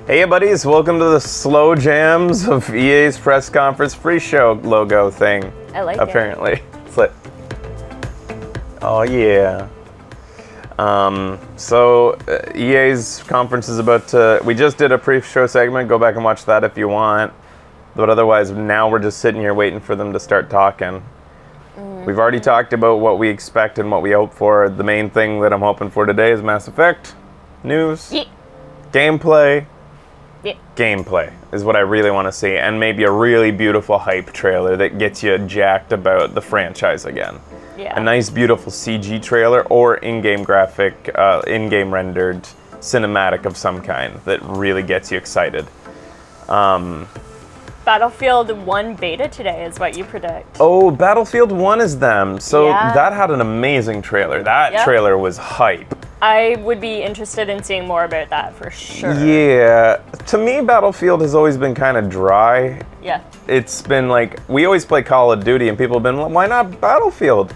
Hey buddies, welcome to the slow jams of EA's press conference pre-show logo thing. I like apparently. It. It's like, oh yeah. EA's conference is about to, we just did a pre-show segment, go back and watch that if you want. But otherwise, now we're just sitting here waiting for them to start talking. Mm-hmm. We've already talked about what we expect and what we hope for. The main thing that I'm hoping for today is Mass Effect news, gameplay. Yeah. Gameplay is what I really want to see, and maybe a really beautiful hype trailer that gets you jacked about the franchise again. Yeah. A nice, beautiful CG trailer or in-game graphic, in-game rendered cinematic of some kind that really gets you excited. Battlefield 1 beta today is what you predict. Oh, Battlefield 1 is them. So yeah. That had an amazing trailer. That trailer was hype. I would be interested in seeing more about that for sure. Yeah. To me, Battlefield has always been kind of dry. Yeah. It's been like, we always play Call of Duty and people have been like, why not Battlefield?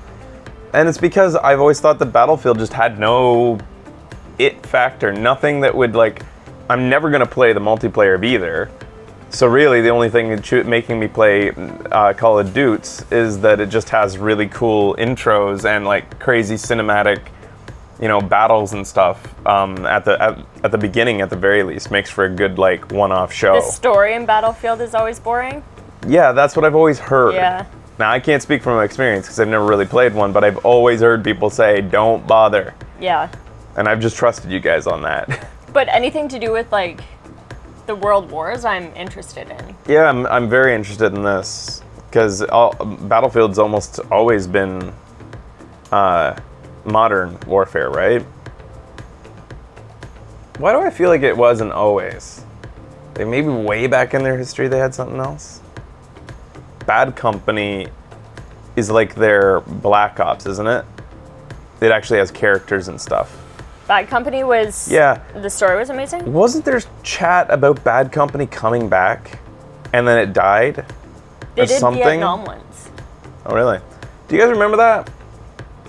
And it's because I've always thought that Battlefield just had no it factor. Nothing that would like, I'm never going to play the multiplayer of either. So really, the only thing making me play Call of Duty is that it just has really cool intros and like crazy cinematic, battles and stuff at the beginning, at the very least. Makes for a good like one-off show. The story in Battlefield is always boring? Yeah, that's what I've always heard. Yeah. Now, I can't speak from experience because I've never really played one, but I've always heard people say, don't bother. Yeah. And I've just trusted you guys on that. But anything to do with like the World Wars, I'm interested in. Yeah, I'm very interested in this because Battlefield's almost always been modern warfare, right? Why do I feel like it wasn't always? Like maybe way back in their history they had something else? Bad Company is like their Black Ops, isn't it? It actually has characters and stuff. Bad Company was... Yeah. The story was amazing? Wasn't there chat about Bad Company coming back and then it died? They did Vietnam once. Oh, really? Do you guys remember that?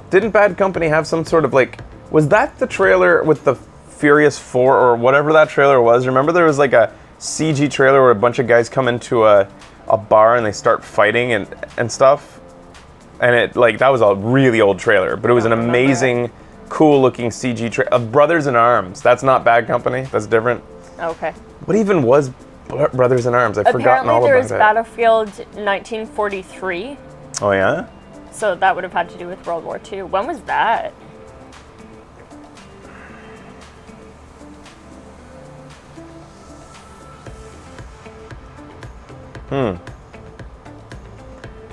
Didn't Bad Company have some sort of like... Was that the trailer with the Furious 4 or whatever that trailer was? Remember there was like a CG trailer where a bunch of guys come into a bar and they start fighting and stuff? And it like that was a really old trailer, but it was an amazing, cool looking CG trailer. Brothers in Arms. That's not Bad Company. That's different. Okay. What even was Brothers in Arms? I've forgotten all about it. Apparently there was Battlefield 1943. Oh yeah? So that would have had to do with World War II. When was that?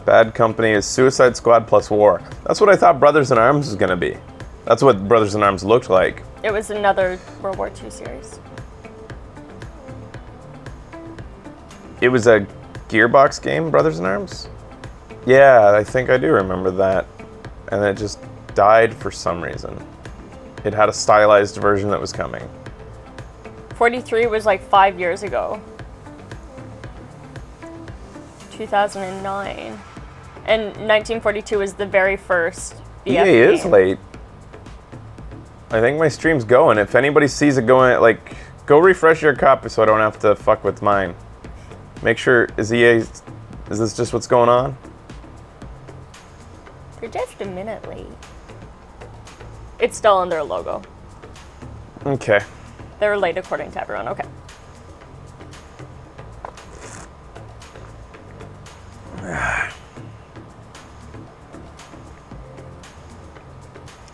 Bad Company is Suicide Squad plus War. That's what I thought Brothers in Arms was going to be. That's what Brothers in Arms looked like. It was another World War II series. It was a Gearbox game, Brothers in Arms? Yeah, I think I do remember that. And it just died for some reason. It had a stylized version that was coming. 43 was like 5 years ago. 2009. And 1942 was the very first BF EA is game. late. I think my stream's going. If anybody sees it going, like, go refresh your copy so I don't have to fuck with mine. Make sure, is this just what's going on? They're just a minute late. It's still on their logo. Okay. They're late according to everyone. Okay.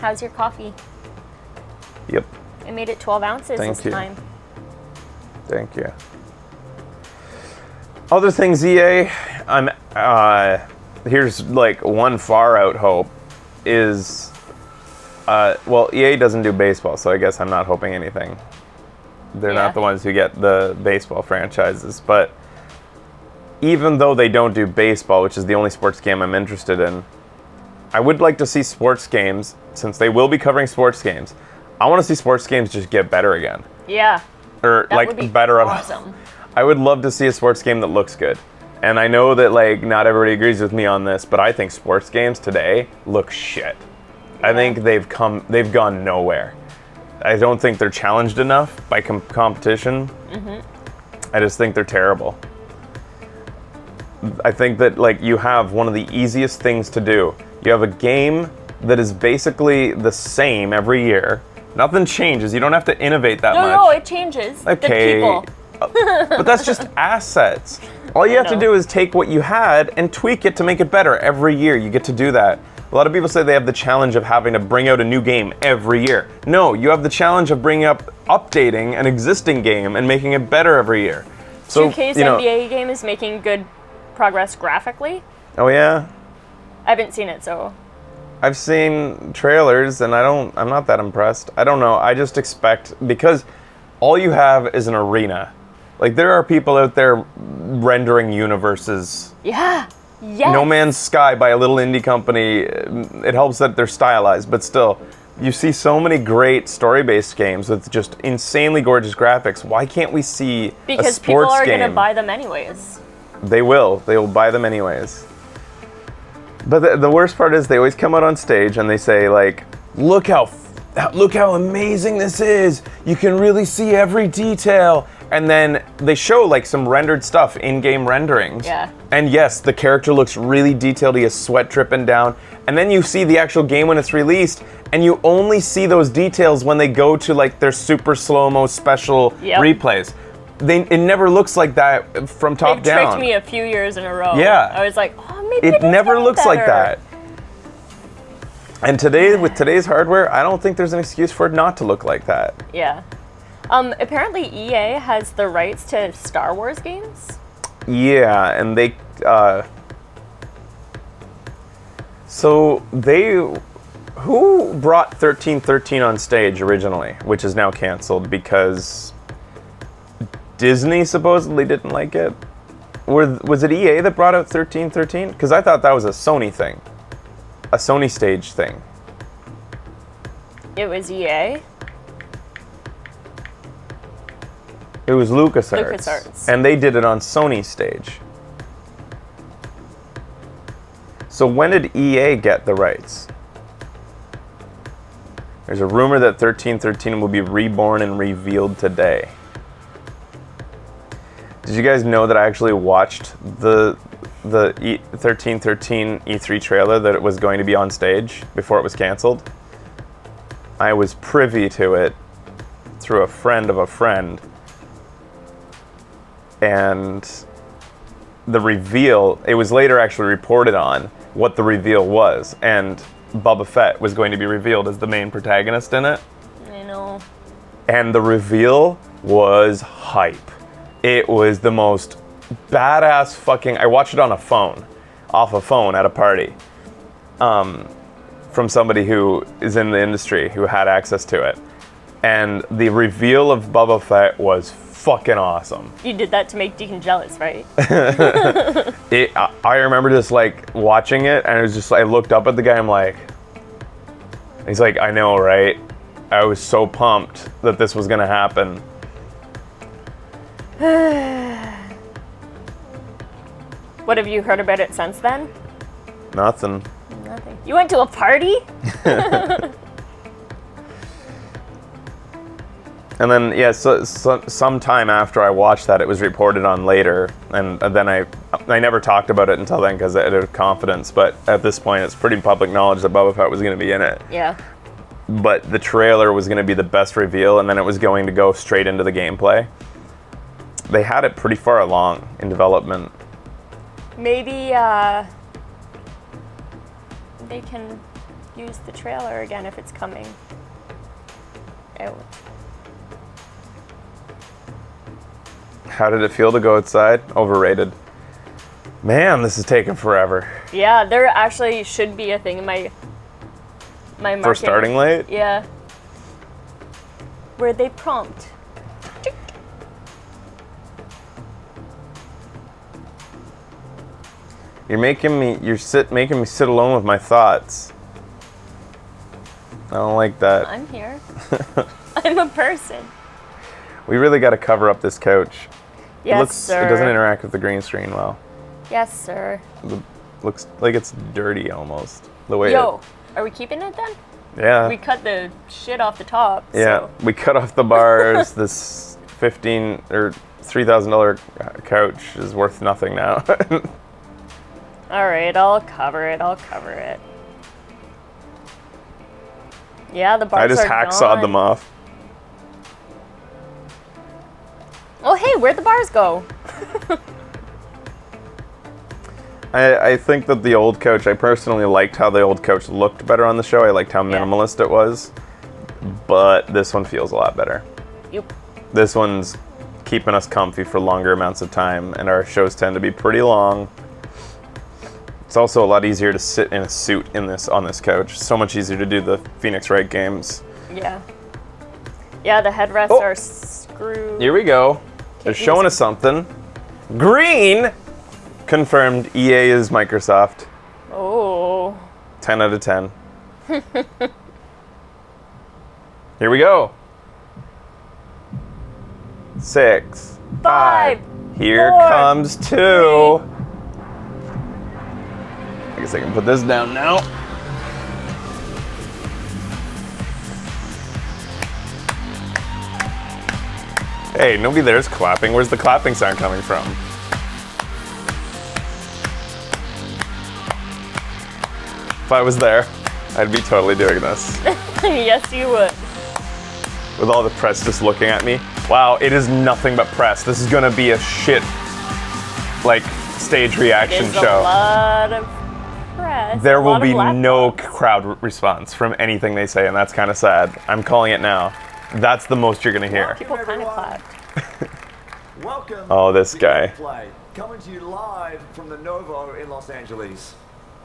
How's your coffee? Yep. I made it 12 ounces this time. Thank you. Other things, EA, here's like one far out hope is, EA doesn't do baseball, so I guess I'm not hoping anything. They're not the ones who get the baseball franchises, but even though they don't do baseball, which is the only sports game I'm interested in, I would like to see sports games, since they will be covering sports games. I want to see sports games just get better again. Yeah. Or that like would be better awesome. I would love to see a sports game that looks good. And I know that like not everybody agrees with me on this, but I think sports games today look shit. I think they've gone nowhere. I don't think they're challenged enough by competition. I just think they're terrible. I think that like you have one of the easiest things to do. You have a game that is basically the same every year. Nothing changes. You don't have to innovate that much. No, it changes. Okay. The people. But that's just assets. All you have to do is take what you had and tweak it to make it better every year. You get to do that. A lot of people say they have the challenge of having to bring out a new game every year. No, you have the challenge of updating an existing game and making it better every year. So, 2K's NBA game is making good progress graphically. Oh yeah? I haven't seen it, so. I've seen trailers and I'm not that impressed. I don't know. I just expect, because all you have is an arena. Like, there are people out there rendering universes. Yeah. Yes. No Man's Sky by a little indie company. It helps that they're stylized, but still, you see so many great story-based games with just insanely gorgeous graphics. Why can't we see a sports game? Because people are going to buy them anyways. They will. They will buy them anyways. But the worst part is they always come out on stage and they say, like, look how amazing this is. You can really see every detail. And then they show like some rendered stuff, in-game renderings. Yeah. And yes, the character looks really detailed. He has sweat dripping down. And then you see the actual game when it's released, and you only see those details when they go to like their super slow-mo special replays. It never looks like that from top down. It tricked me a few years in a row. Yeah. I was like, oh, maybe it never looks like that. And today, with today's hardware, I don't think there's an excuse for it not to look like that. Yeah. Apparently EA has the rights to Star Wars games. Yeah, and they, who brought 1313 on stage originally, which is now canceled because Disney supposedly didn't like it? Was it EA that brought out 1313? Because I thought that was a Sony thing. A Sony stage thing. It was EA? It was LucasArts. LucasArts. And they did it on Sony stage. So when did EA get the rights? There's a rumor that 1313 will be reborn and revealed today. Did you guys know that I actually watched the 1313 E3 trailer, that it was going to be on stage before it was canceled? I was privy to it through a friend of a friend. And the reveal, it was later actually reported on what the reveal was, and Boba Fett was going to be revealed as the main protagonist in it. I know. And the reveal was hype. It was the most badass fucking... I watched it on a phone, off a phone at a party, from somebody who is in the industry, who had access to it. And the reveal of Boba Fett was fucking awesome. You did that to make Deacon jealous, right? I remember just like watching it, and it was just, I looked up at the guy, I'm like, he's like, I know, right? I was so pumped that this was gonna happen. What have you heard about it since then? Nothing. Nothing. You went to a party? And then, yeah, so sometime after I watched that, it was reported on later, and then I never talked about it until then because I had confidence, but at this point it's pretty public knowledge that Boba Fett was going to be in it. Yeah. But the trailer was going to be the best reveal, and then it was going to go straight into the gameplay. They had it pretty far along in development. Maybe they can use the trailer again if it's coming out. How did it feel to go outside? Overrated. Man, this is taking forever. Yeah, there actually should be a thing in my marketing. For starting late? Yeah. Where they prompt. You're making me sit alone with my thoughts. I don't like that. I'm here. I'm a person. We really got to cover up this couch. Yes, sir. It doesn't interact with the green screen well. Yes, sir. It looks like it's dirty almost. The way Yo, are we keeping it then? Yeah. We cut the shit off the top. Yeah, So. we cut off the bars. This $15 or $3,000 couch is worth nothing now. All right, I'll cover it. Yeah, the bars I just are hacksawed gone. them off. Oh, hey, where'd the bars go? I think that the old couch, I personally liked how the old couch looked better on the show. I liked how minimalist it was. But this one feels a lot better. Yep. This one's keeping us comfy for longer amounts of time, and our shows tend to be pretty long. It's also a lot easier to sit in a suit on this couch. So much easier to do the Phoenix Wright games. Yeah. Yeah, the headrests are screwed. Here we go. They're showing us something. Green! Confirmed EA is Microsoft. Oh. 10 out of 10. Here we go. 6, 5. Here 4, comes 2. 3. I guess I can put this down now. Hey, nobody there's clapping. Where's the clapping sound coming from? If I was there, I'd be totally doing this. Yes, you would. With all the press just looking at me. Wow, it is nothing but press. This is gonna be a shit, like, stage reaction There's show. a lot of press. There will be no crowd response from anything they say, and that's kind of sad. I'm calling it now. That's the most you're gonna hear. People kind of clapped. Welcome. Oh, this to guy. Play. Coming to you live from the Novo in Los Angeles.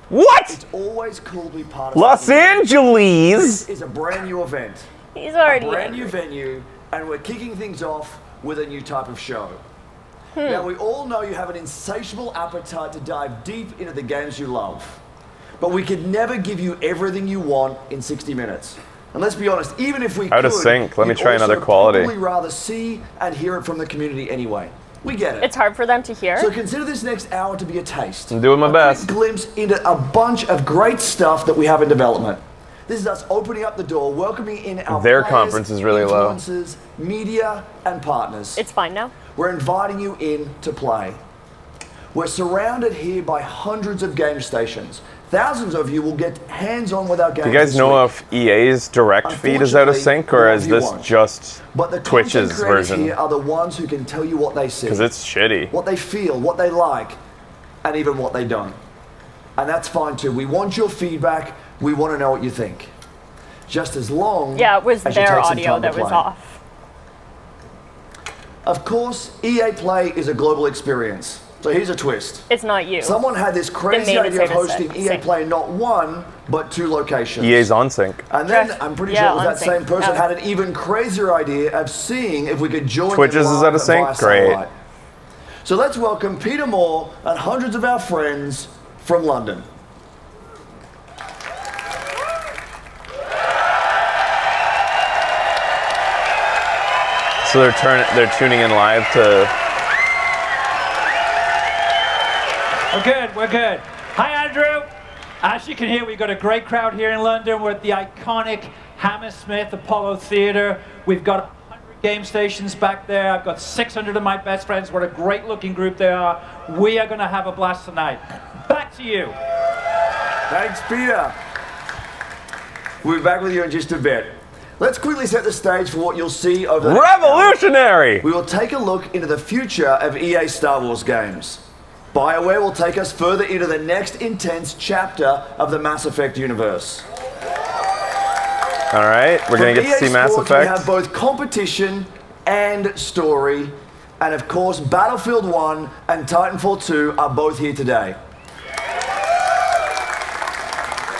What? It's always cool to be part of Los something. Angeles! This is a brand new event. He's already A brand angry. new venue, and we're kicking things off with a new type of show. Now, we all know you have an insatiable appetite to dive deep into the games you love. But we could never give you everything you want in 60 minutes. And let's be honest, even if we Out could, of sync. Let me you'd try another also quality. probably rather see and hear it from the community anyway. We get it. It's hard for them to hear. So consider this next hour to be a taste. I'm doing my best. A quick glimpse into a bunch of great stuff that we have in development. This is us opening up the door, welcoming in our Their players, conference is really low. influencers, media, and partners. It's fine now. We're inviting you in to play. We're surrounded here by hundreds of game stations. Thousands of you will get hands-on with our games. Do you guys this know week. if EA's direct feed is out of sync, or is this just But the Twitch's content creators version? here are the ones who can tell you what they see. Because it's shitty. What they feel, what they like, and even what they don't. And that's fine too. We want your feedback. We want to know what you think. Just as long Yeah, it was as you their take some audio time to that was play. off. Of course, EA Play is a global experience. So here's a twist. It's not you. Someone had this crazy made it idea of say to hosting EA sync. Play in not one, but 2 locations. EA's on sync. And then Just- I'm pretty yeah, sure it was on that sync. same person Yeah. had an even crazier idea of seeing if we could join Twitch's them is out of live sync? via Great. satellite. So let's welcome Peter Moore and hundreds of our friends from London. So they're tuning in live to. We're good. Hi, Andrew. As you can hear, we've got a great crowd here in London. We're at the iconic Hammersmith Apollo Theatre. We've got 100 game stations back there. I've got 600 of my best friends. What a great looking group they are. We are going to have a blast tonight. Back to you. Thanks, Peter. We'll be back with you in just a bit. Let's quickly set the stage for what you'll see over the next hour. Revolutionary! We will take a look into the future of EA Star Wars games. BioWare will take us further into the next intense chapter of the Mass Effect universe. All right, we're going to From get to EA see Mass Sports, We have Effect. both competition and story. And of course, Battlefield 1 and Titanfall 2 are both here today.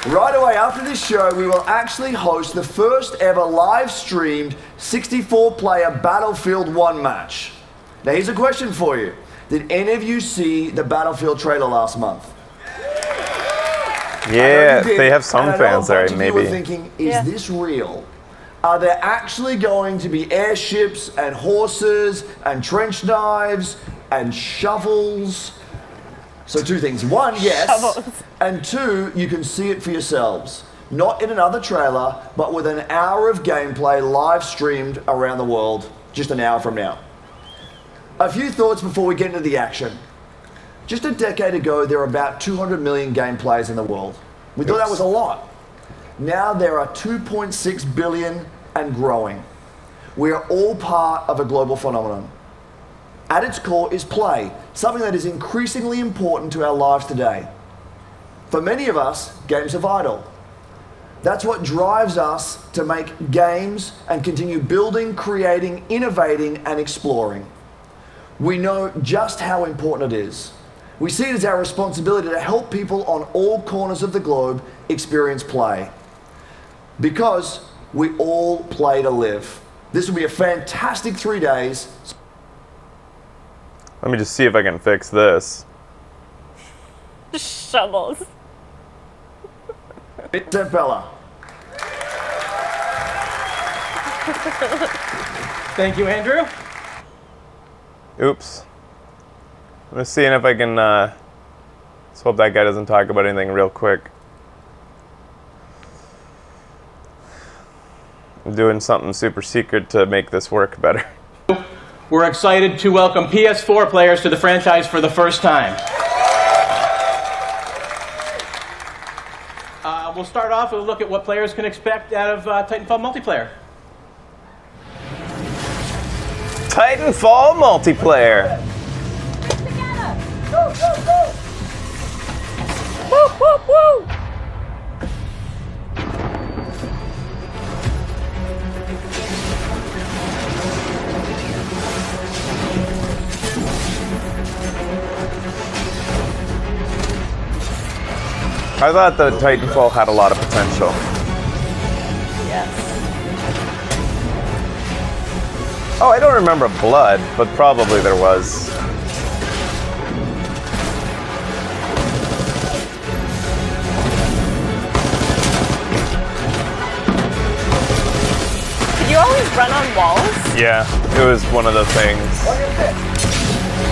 Right away after this show, we will actually host the first ever live streamed 64-player Battlefield 1 match. Now here's a question for you. Did any of you see the Battlefield trailer last month? Yeah, I know you did, they have some and I know fans a bunch there, of you were maybe. thinking, is Yeah. this real? Are there actually going to be airships and horses and trench knives and shovels? So 2 things. 1, yes. Shovels. And 2, you can see it for yourselves. Not in another trailer, but with an hour of gameplay live streamed around the world just an hour from now. A few thoughts before we get into the action. Just a decade ago, there were about 200 million game players in the world. We thought that was a lot. Now there are 2.6 billion and growing. We are all part of a global phenomenon. At its core is play, something that is increasingly important to our lives today. For many of us, games are vital. That's what drives us to make games and continue building, creating, innovating, and exploring. We know just how important it is. We see it as our responsibility to help people on all corners of the globe experience play. Because we all play to live. This will be a fantastic 3 days. Let me just see if I can fix this. Shovels. Bella. Thank you, Andrew. Oops. I'm just seeing if I can, let's hope that guy doesn't talk about anything real quick. I'm doing something super secret to make this work better. We're excited to welcome PS4 players to the franchise for the first time. We'll start off with a look at what players can expect out of Titanfall multiplayer. Titanfall multiplayer. Go, go, go! Woo, woo, woo! I thought the Titanfall had a lot of potential. Yes. Oh, I don't remember blood, but probably there was. Did you always run on walls? Yeah, it was one of the things.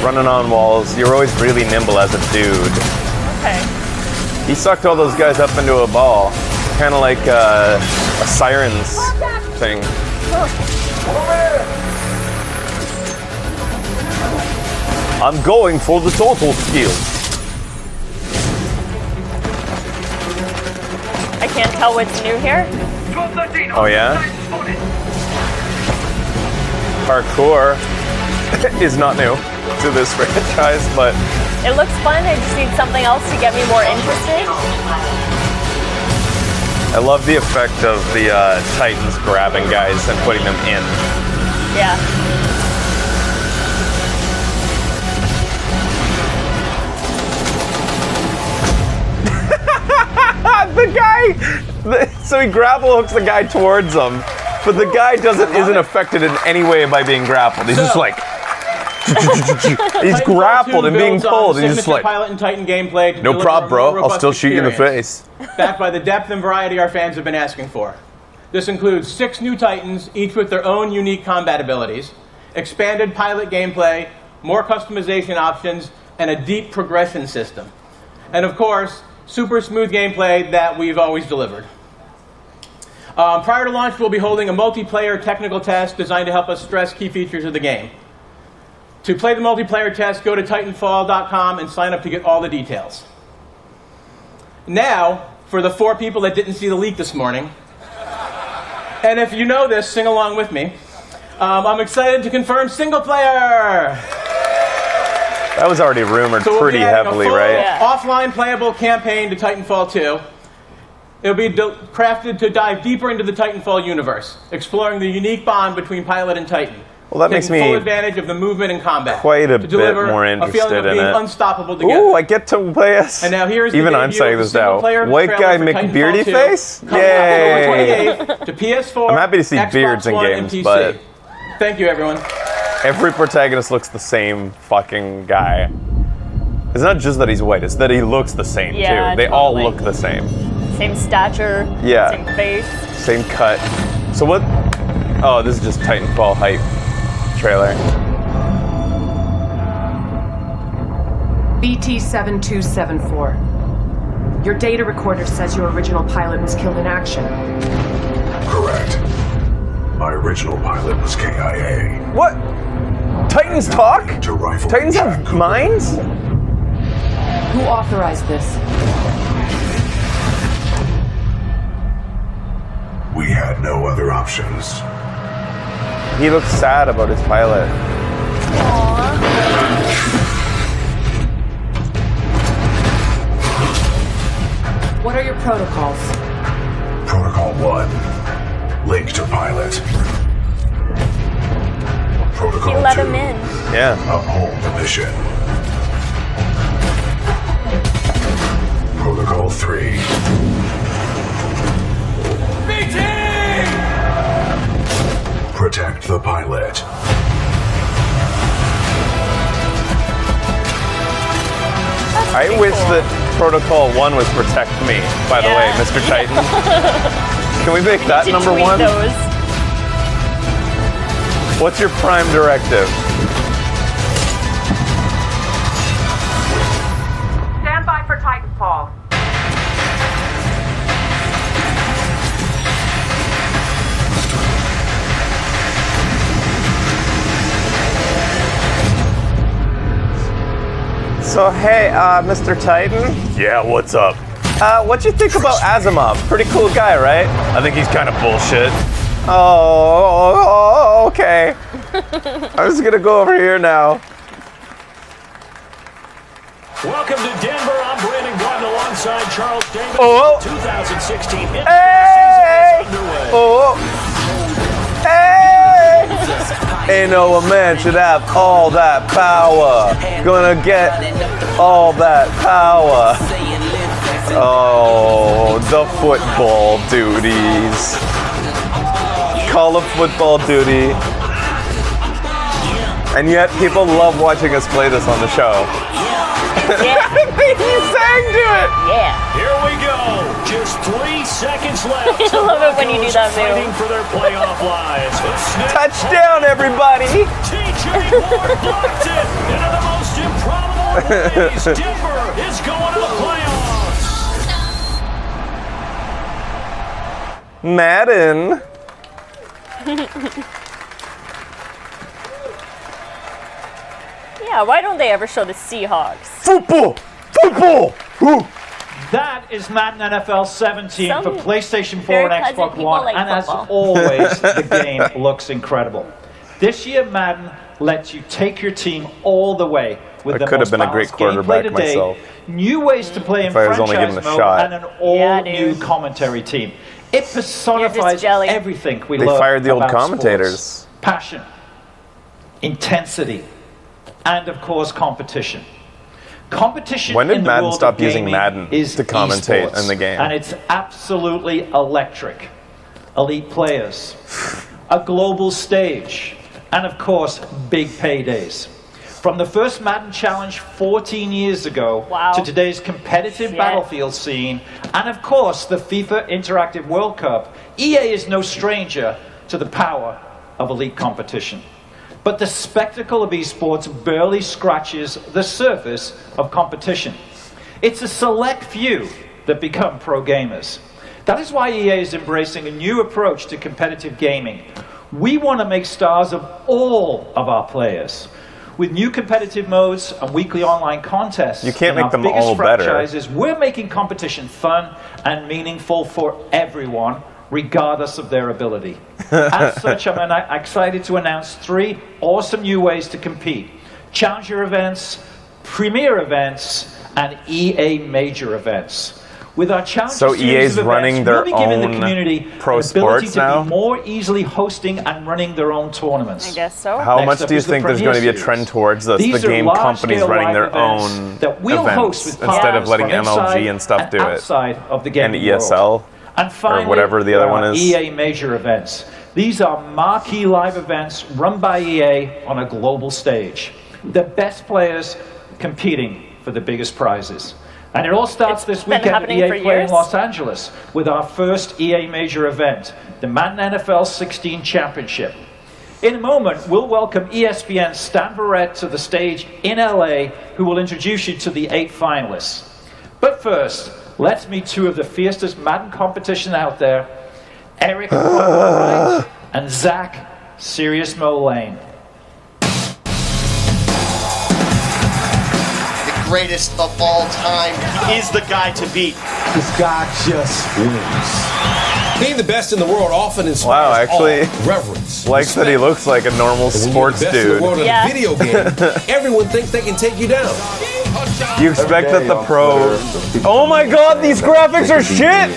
Running on walls, you're always really nimble as a dude. Okay. He sucked all those guys up into a ball, kind of like a Sirens thing. I'm going for the total skill. I can't tell what's new here. Oh yeah? Parkour is not new to this franchise, but It looks fun. I just need something else to get me more interested. I love the effect of the Titans grabbing guys and putting them in. Yeah. So he grapple hooks the guy towards him, but the guy isn't affected in any way by being grappled. He's just like, he's grappled and being pulled, and he's just like, Pilot and Titan gameplay to no deliver prob, a bro. more I'll robust still shoot you in the experience, face. backed by the depth and variety our fans have been asking for. This includes 6 new Titans, each with their own unique combat abilities, expanded pilot gameplay, more customization options, and a deep progression system. And of course, super smooth gameplay that we've always delivered. Prior to launch, we'll be holding a multiplayer technical test designed to help us stress key features of the game. To play the multiplayer test, go to Titanfall.com and sign up to get all the details. Now, for the 4 people that didn't see the leak this morning, and if you know this, sing along with me. I'm excited to confirm single player! That was already rumored So pretty we'll be adding heavily, a full right? Yeah. offline playable campaign to Titanfall 2. It'll be crafted to dive deeper into the Titanfall universe, exploring the unique bond between pilot and Titan. Well, that makes taking me full advantage of the movement and combat. quite a to bit deliver more a feeling interested of in being it. unstoppable together. Ooh, I get to play as. And now here's the even I'm debut saying of the this now. single-player White guy trailer for McBeardy Titanfall 2, face? coming out Yay! October 28th to PS4. I'm happy to see Xbox beards in One, games, and PC. but Thank you, everyone. every protagonist looks the same fucking guy. It's not just that he's white, it's that he looks the same Yeah, too. They all totally. look the same. Same stature. Yeah. Same face. Same cut. So what? Oh, this is just Titanfall hype trailer. BT7274. Your data recorder says your original pilot was killed in action. Correct. My original pilot was KIA. What? Titans talk? To rifle Titans have minds? Who authorized this? We had no other options. He looks sad about his pilot. What are your protocols? Protocol 1. Link to pilot. Protocol You let 2. him in. Yeah. Uphold the mission. Protocol 3. Protect the pilot. I wish that Protocol 1 was protect me, by the way, Mr. Titan. Can we make that number Tweet 1? those. What's your prime directive? Stand by for Titanfall. So, hey, Mr. Titan? Yeah, what's up? What you think about Asimov? Pretty cool guy, right? I think he's kind of bullshit. Oh, okay. I'm just gonna go over here now. Welcome to Denver. I'm Brandon Gordon alongside Charles Davis. Oh. 2016 NFL Hey! season is underway. Oh! Hey! Ain't no man should have all that power. Gonna get all that power. Oh, the football duties. Call of football duty. And yet people love watching us play this on the show. Yeah. He sang to it. Yeah. Here we go. Just 3 seconds left. I love it when you do that move. Fighting for their playoff lives. A snap. Touchdown, everybody. TJ Ward blocked it into the most improbable of ways. Denver is going to the playoffs. Madden. Yeah, why don't they ever show the Seahawks? Football. Football. Ooh. That is Madden NFL 17 Some for PlayStation 4 very and pleasant Xbox people One, like and football. as always, the game looks incredible. This year, Madden lets you take your team all the way with I the could have most been a great balanced gameplay quarterback today, myself. new ways to play in If I was only franchise given a mode, shot. and an all-new commentary team. It personifies jelly. everything we They love fired the old about commentators. sports. Passion, intensity, and of course, competition. Competition When did in the Madden world stop of using gaming Madden is to commentate esports, in the game? and it's absolutely electric. Elite players, a global stage, and of course, big paydays. From the first Madden Challenge 14 years ago Wow. to today's competitive Shit. battlefield scene, and of course, the FIFA Interactive World Cup, EA is no stranger to the power of elite competition. But the spectacle of esports barely scratches the surface of competition. It's a select few that become pro gamers. That is why EA is embracing a new approach to competitive gaming. We want to make stars of all of our players. With new competitive modes and weekly online contests, You can't in make our them biggest all better. franchises, we're making competition fun and meaningful for everyone, regardless of their ability. As such, I'm excited to announce 3 awesome new ways to compete: Challenger events, Premier events, and EA Major events. With our Challenger So series EA's of running events, their we'll be giving the own community pro an ability sports to now? be more easily hosting and running their own tournaments. I guess so. How Next much up do you is the think there's Premier going to be a Series. trend towards this? These The are game companies large-scale running their live events own that we'll host events with instead of partners letting from MLG inside and stuff do it. outside of the And gaming world. ESL. And finally, whatever the other one is. EA Major events. These are marquee live events run by EA on a global stage. The best players competing for the biggest prizes. And it all starts this It's been weekend at happening EA for Play in years. Los Angeles with our first EA Major event, the Madden NFL 16 Championship. In a moment, we'll welcome ESPN's Stan Barrett to the stage in LA, who will introduce you to the 8 finalists. But first, let's meet two of the fiercest Madden competition out there, Eric Wright and Zach Serious Mo Lane. Greatest of all time. He is the guy to beat. This guy just wins. Being the best in the world often inspires awe, reverence. Likes that he looks like a normal sports best dude. In the world of a video game, everyone thinks they can take you down. You expect that the pro... Oh my god, these graphics are shit!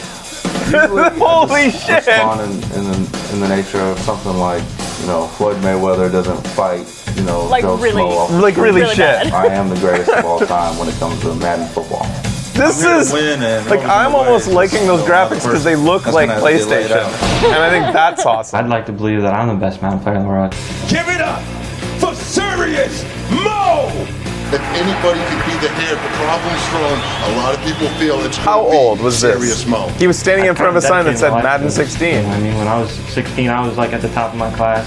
Holy shit! Fun in the nature of something like, you know, Floyd Mayweather doesn't fight, you know, like Joe really, Schmo. Like really shit. bad. I am the greatest of all time when it comes to Madden football. This is like I'm almost liking those graphics because they look like PlayStation, and I think that's awesome. I'd like to believe that I'm the best Madden player in the world. Give it up for Serious Mo! If anybody could be the head, the problem's strong. A lot of people feel it's How old was this? Serious Mo. He was standing in front of a sign that said Madden 16. I mean, when I was 16, I was like at the top of my class,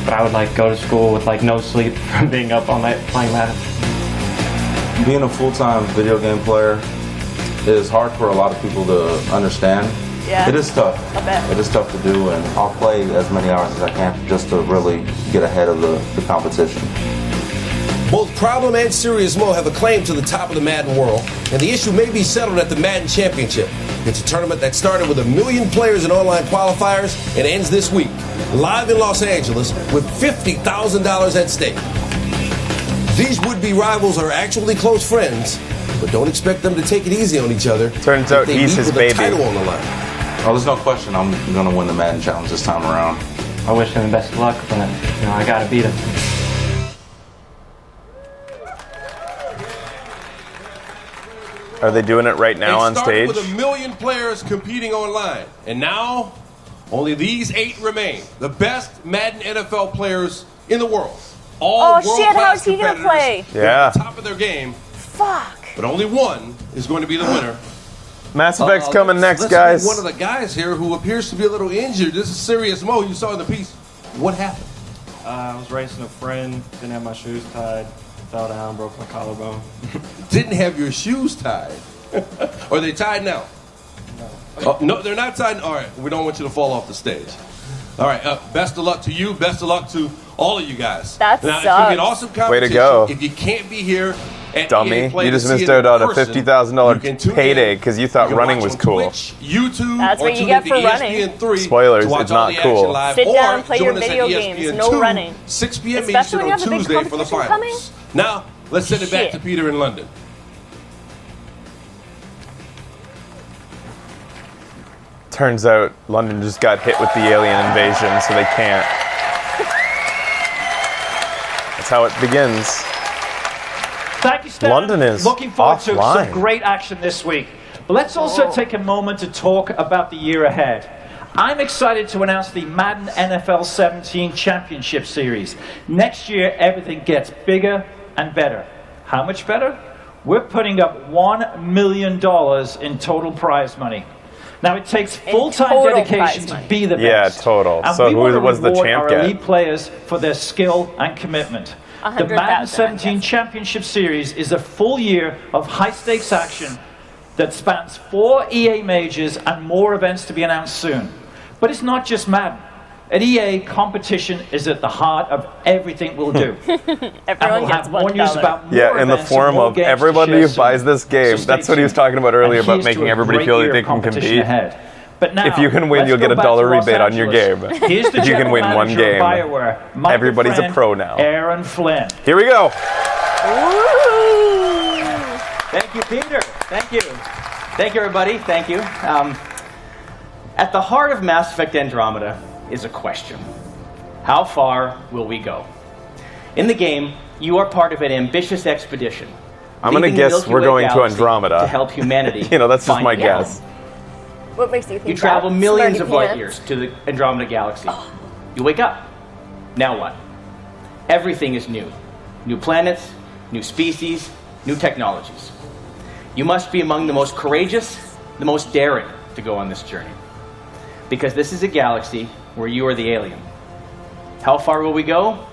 but I would like go to school with like no sleep from being up all night playing Madden. Being a full-time video game player is hard for a lot of people to understand. Yeah. It is tough. I bet. It is tough to do, and I'll play as many hours as I can just to really get ahead of the competition. Both Problem and Serious Mo have a claim to the top of the Madden world, and the issue may be settled at the Madden Championship. It's a tournament that started with 1 million players in online qualifiers and ends this week, live in Los Angeles, with $50,000 at stake. These would-be rivals are actually close friends, but don't expect them to take it easy on each other. Turns out he's his baby. Title on the line. Oh, there's no question I'm going to win the Madden Challenge this time around. I wish him the best of luck, but you know, I gotta beat him. Are they doing it right now on stage? With 1 million players competing online, and now only these 8 remain. The best Madden NFL players in the world. All how's he gonna play? Yeah. At the top of their game. Fuck. But only one is going to be the winner. Mass Effect's coming next, let's guys. meet one of the guys here who appears to be a little injured. This is Serious Mo. You saw in the piece. What happened? I was racing a friend, didn't have my shoes tied, fell down, broke my collarbone. Didn't have your shoes tied. Are they tied now? No. Oh, no, they're not tied. All right, we don't want you to fall off the stage. All right, best of luck to you. Best of luck to all of you guys. That now, sucks. It's going to be an awesome competition. Way to go. If you can't be here at Dummy. EA Play You to just see missed it out on in a person, $50,000 you can tune payday in. because you thought You can running watch was on cool. Twitch, YouTube, That's or where you tune get in for to running. ESPN3 Spoilers, to watch it's all not the action cool. live, Sit or down and play join your us at video games. ESPN2, No running. 6 p.m. Especially Eastern when you on have a big Tuesday for the competition finals. Now, let's send it back to Peter in London. Turns out London just got hit with the alien invasion, so they can't. That's how it begins. Thank you, Stan. London is looking forward to offline. some great action this week. But let's also take a moment to talk about the year ahead. I'm excited to announce the Madden NFL 17 Championship Series. Next year, everything gets bigger and better. How much better? We're putting up $1 million in total prize money. Now, it takes full-time dedication to be the best. Yeah, total. And So we want to who was the reward champ our get? elite players for their skill and commitment. The Madden 17 Championship Series is a full year of high-stakes action that spans 4 EA majors and more events to be announced soon. But it's not just Madden. At EA, competition is at the heart of everything we'll do. Everyone we'll gets have more news about more Yeah, in the events and form more of games to everybody share who soon. buys this game. So That's stay what he was tuned. talking about earlier And about here's to making a everybody great feel like year they of can competition compete. ahead. But now, If you can win, let's you'll go get a back to $1 Los rebate on your Angeles. game. Here's the If you can general win one manager of game. BioWare, my Everybody's a friend, pro now. Aaron Flynn. Here we go. Thank you, Peter. Thank you. Thank you, everybody. Thank you. At the heart of Mass Effect Andromeda is a question. How far will we go? In the game, you are part of an ambitious expedition. I'm going to leaving the guess Milky we're Way going to galaxy Andromeda. to help humanity. You know, that's just find my the guess. What makes you think You travel that? millions of Smarty light pants. years to the Andromeda galaxy. You wake up. Now what? Everything is new. New planets, new species, new technologies. You must be among the most courageous, the most daring to go on this journey. Because this is a galaxy where you are the alien. How far will we go?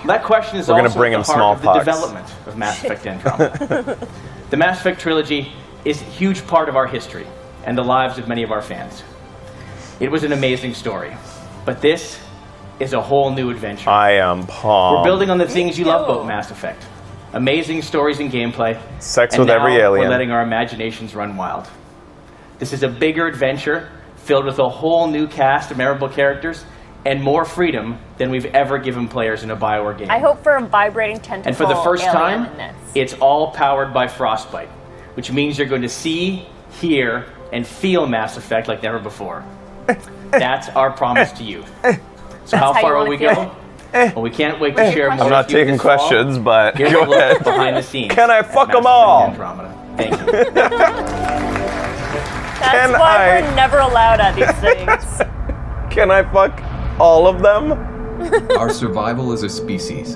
That question is We're gonna also bring at him the heart of the smallpox. development of Mass Effect Andromeda. The Mass Effect trilogy is a huge part of our history and the lives of many of our fans. It was an amazing story, but this is a whole new adventure. I am pumped. We're building on the things you love about Mass Effect. Amazing stories and gameplay. Sex and with every now alien. We're letting our imaginations run wild. This is a bigger adventure filled with a whole new cast of memorable characters and more freedom than we've ever given players in a BioWare game. I hope for a vibrating tentacle. And for the first alien time, in this. it's all powered by Frostbite, which means you're going to see, hear, and feel Mass Effect like never before. That's our promise to you. So how far will we go? Well, we can't wait to share more. I'm not with you taking this fall. questions, but Here's go a look ahead. behind the scenes. Can I fuck at them Mass all? Effect Andromeda. Thank you. That's why we're never allowed at these things. Can I fuck all of them? Our survival as a species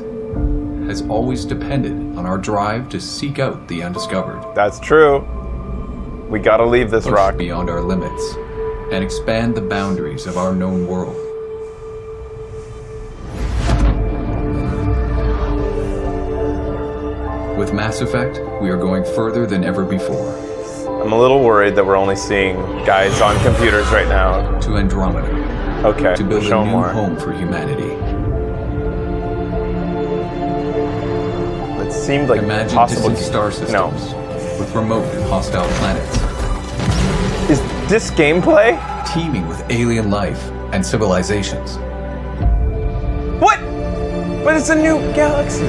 has always depended on our drive to seek out the undiscovered. That's true. We gotta leave this Push rock beyond our limits and expand the boundaries of our known world. With Mass Effect, we are going further than ever before. I'm a little worried that we're only seeing guys on computers right now. To Andromeda. Okay, To build show a new more. home for humanity. It seemed like Imagine possible. distant star systems No. with remote and hostile planets. Is this gameplay? Teeming with alien life and civilizations. What? But it's a new galaxy.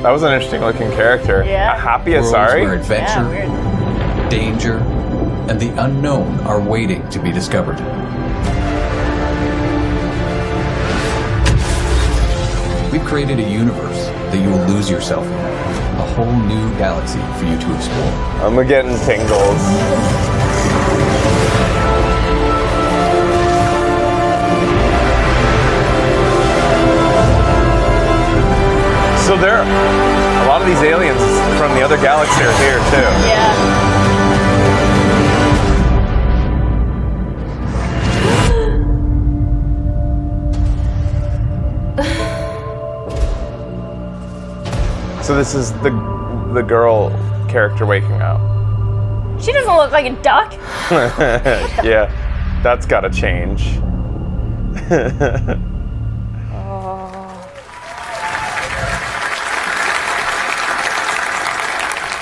That was an interesting looking character. Yeah. A happy Worlds Asari? where adventure, danger, and the unknown are waiting to be discovered. We've created a universe that you will lose yourself in. A whole new galaxy for you to explore. I'm getting tingles. So there, a lot of these aliens from the other galaxy are here too. Yeah. So this is the girl character waking up. She doesn't look like a duck. Yeah, that's gotta change.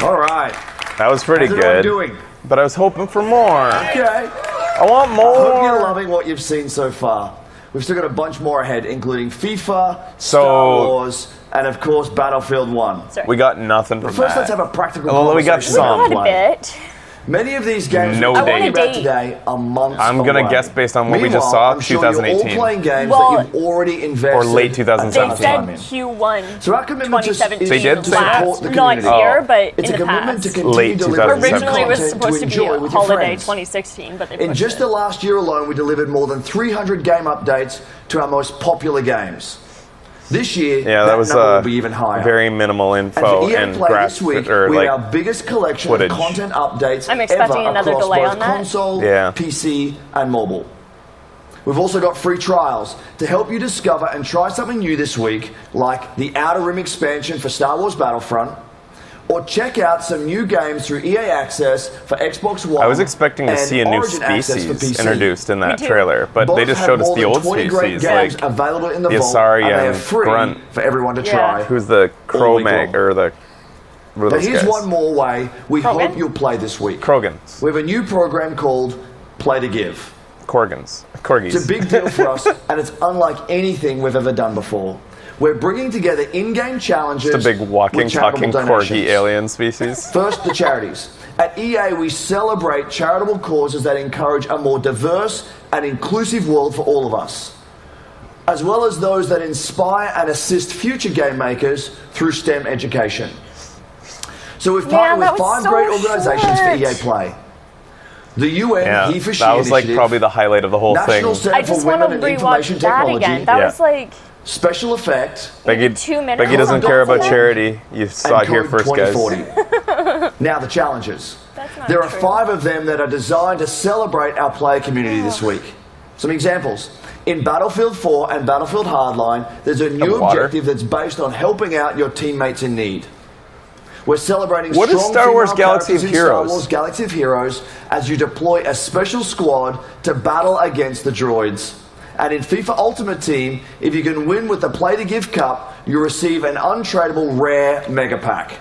All right. That was pretty How's everyone good. doing? But I was hoping for more. Okay. I want I hope you're more. loving what you've seen so far. We've still got a bunch more ahead, including FIFA, So- StarArs, and of course Battlefield 1. We got nothing But from first, that. let's have a practical Well, we got conversation some. about Quite a play. bit. Many of these games No we're talking date. about today are months I'm gonna away. guess based on what we just Meanwhile, saw, I'm sure you're 2018. all playing games Well, that you've already invested or late They 2017. time said in. Q1 So our commitment is 2017 They did to say that? support the Not community. here, but It's in a the commitment to past. continue Late delivering 2017. Originally it was content supposed to be enjoy a with your holiday friends. 2016, but they In pushed just it. the last year alone, we delivered more than 300 game updates to our most popular games. This year, Yeah, that was number will be even higher. very minimal And info for EA and Play this week, graphics or we like have our biggest collection footage. of content updates I'm expecting ever another across delay both on that. console, Yeah. PC, and mobile. We've also got free trials to help you discover and try something new this week, like the Outer Rim expansion for Star Wars Battlefront, or check out some new games through EA Access for Xbox One. I was expecting to and see a new Origin Access for species PC. introduced in that Me too. trailer, but Both they just have showed us more the than old 20 great species, games like available in the the vault, Asari and they are and free Grunt. for everyone to Yeah. try. Who's the All week Cro-Mag long. or the what are But those here's guys? one more way we Krogan? hope you'll play this week. Krogans. We have a new program called Play to Give. Corgans. Corgis. It's a big deal for us, and it's unlike anything we've ever done before. We're bringing together in-game challenges. Just a big walking, with charitable talking donations. corgi alien species. First, the charities. At EA, we celebrate charitable causes that encourage a more diverse and inclusive world for all of us, as well as those that inspire and assist future game makers through STEM education. So we've partnered that with was 5 so great organizations for short. EA Play. The UN Yeah, He for She that was like Initiative, probably the highlight of the whole National thing. Center I just for want Women to and Information rewatch that Technology, again. That Yeah. was like Special Effect, Becky, 2 minutes. Becky doesn't care about Adult charity. You saw it and here Code first, guys. 2040. Now the challenges. That's not There are true. 5 of them that are designed to celebrate our player community this week. Some examples. In Battlefield 4 and Battlefield Hardline, there's a new Some water. objective that's based on helping out your teammates in need. We're celebrating What is strong Star Wars female Galaxy of characters in Star Heroes? Wars Galaxy of Heroes as you deploy a special squad to battle against the droids. And in FIFA Ultimate Team, if you can win with the Play to Give Cup, you receive an untradeable rare mega pack.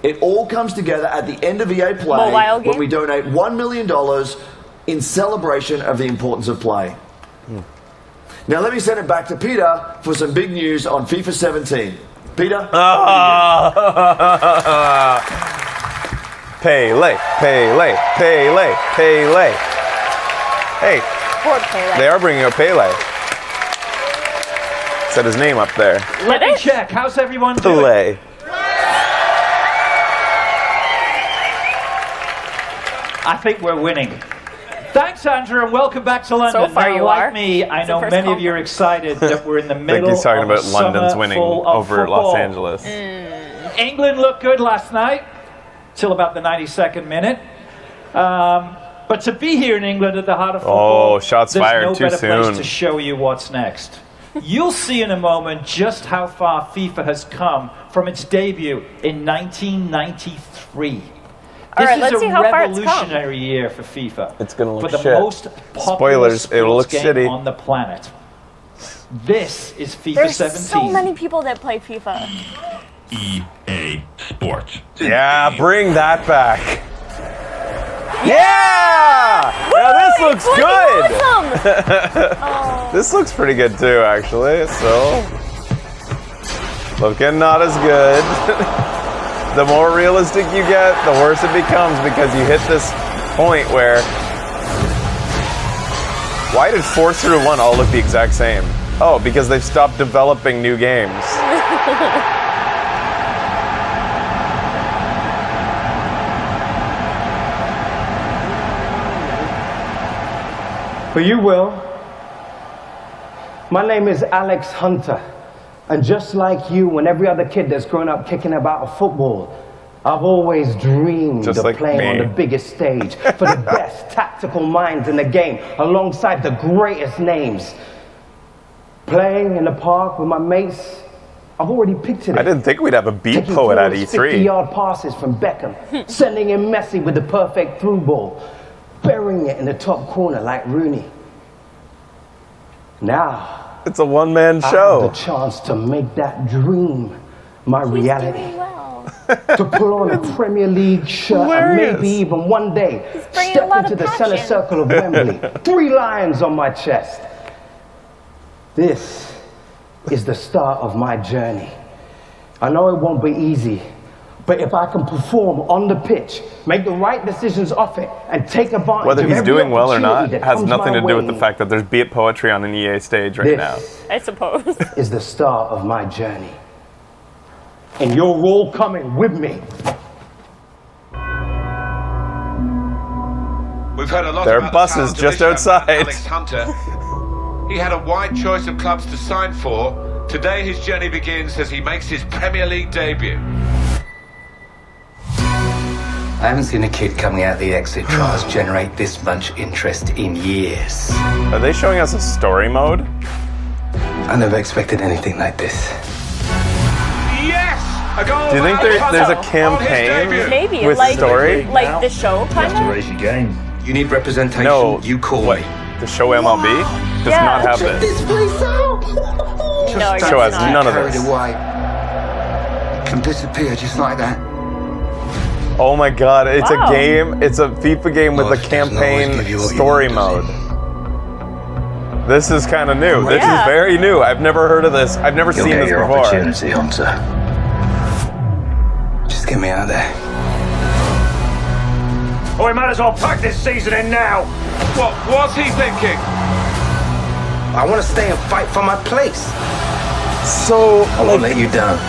It all comes together at the end of EA Play when we donate $1 million in celebration of the importance of play. Now let me send it back to Peter for some big news on FIFA 17. Peter? Pele. Hey, they are bringing up Pele. Said his name up there. Let me check. How's everyone doing? Pele. I think we're winning. Thanks, Andrew, and welcome back to London. So far now, you like are. me, I know first many of you are excited that we're in the I middle think he's talking of about a London's summer winning full of over Los football. Angeles. England looked good last night, till about the 92nd minute. But to be here in England at the heart of football, Oh, shots there's fired no too better place soon. to show you what's next. You'll see in a moment just how far FIFA has come from its debut in 1993. All This right, is let's a see how far it's come. revolutionary year for FIFA. It's gonna look for the shit. most popular Spoilers, it'll look sports game shitty. on the planet. This is FIFA There's 17. so many people that play FIFA. EA Sports. Yeah, bring that back. Yeah! Now this looks good. Awesome. This looks pretty good too, actually. So, looking not as good. The more realistic you get, the worse it becomes because you hit this point where. Why did 4 through 1 all look the exact same? Oh, because they've stopped developing new games. But you will. My name is Alex Hunter. And just like you and every other kid that's grown up kicking about a football, I've always dreamed Just of like playing me. on the biggest stage for the best tactical minds in the game, alongside the greatest names. Playing in the park with my mates, I've already pictured it. I didn't think we'd have a beat Taking poet at forwards E3. 50-yard passes from Beckham, sending in Messi with the perfect through ball, burying it in the top corner like Rooney. Now, it's a one-man I show. have the chance to make that dream my reality. To pull on a Premier League shirt Hilarious. and maybe even one day bringing a step lot into of the center passion. circle of Wembley. 3 lions on my chest. This is the start of my journey. I know it won't be easy, but if I can perform on the pitch, make the right decisions off it, and take advantage Whether of he's every doing well or not opportunity that has comes nothing my to do with the way, fact that there's beat poetry on an EA stage right This now. I suppose. is the start of my journey. And you're all coming with me. We've heard a lot There are about buses the just talented young man, outside. Alex Hunter. He had a wide choice of clubs to sign for. Today his journey begins as he makes his Premier League debut. I haven't seen a kid coming out of the exit trials generate this much interest in years. Are they showing us a story mode? I never expected anything like this. Yes! A goal. Do you think there's a campaign Maybe with like story? like the show kind of. raise your game. You need representation. No. You call What? me. The show MLB does Yeah. not have Check this. this place out. No, I Show guess us not. none of Carried this. away. Can disappear just like that. Oh my god, it's Wow. a game. It's a FIFA game with a Life doesn't always campaign give you what you story want, mode. This is kind of new. This is Yeah. very new. I've never heard of this. I've never seen this before. Hunter. Just get me out of there. Oh, we might as well pack this season in now. What was he thinking? I want to stay and fight for my place. So, I won't let you down.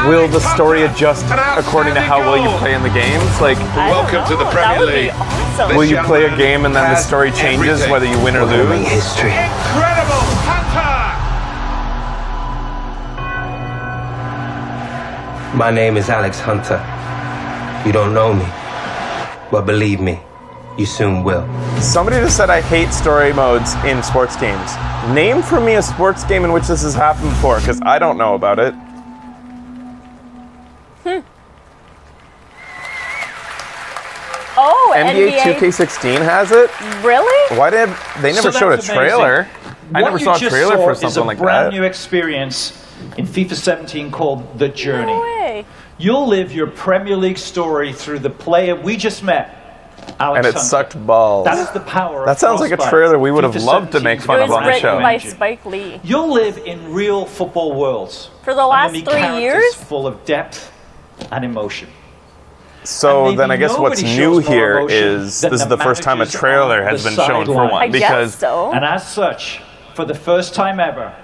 will the story adjust according to how well you play in the games? Like, Welcome to the That Premier would be League. awesome. will you play a game and then the story changes whether you win or lose? History. Incredible Hunter! My name is Alex Hunter. You don't know me, but believe me, you soon will. Somebody just said I hate story modes in sports games. Name for me a sports game in which this has happened before, because I don't know about it. NBA 2K16 has it? Really? Why did they never showed a that's trailer? I never saw a trailer for something like that. Is a brand that. new experience in FIFA 17 called The Journey. No way. You'll live your Premier League story through the player we just met, Alex And it Hunter. sucked balls. That is the power That of sounds like a Frostbite. trailer we would have FIFA loved to 17 make is fun It of was on the written show. by Spike Lee. You'll live in real football worlds. For the last Enemy 3 characters years? full of depth and emotion. So And then I maybe guess what's nobody new shows more here emotion is than this is the first time a managers trailer on has the been shown for sideline. one. I guess Because so. And as such, for the first time ever,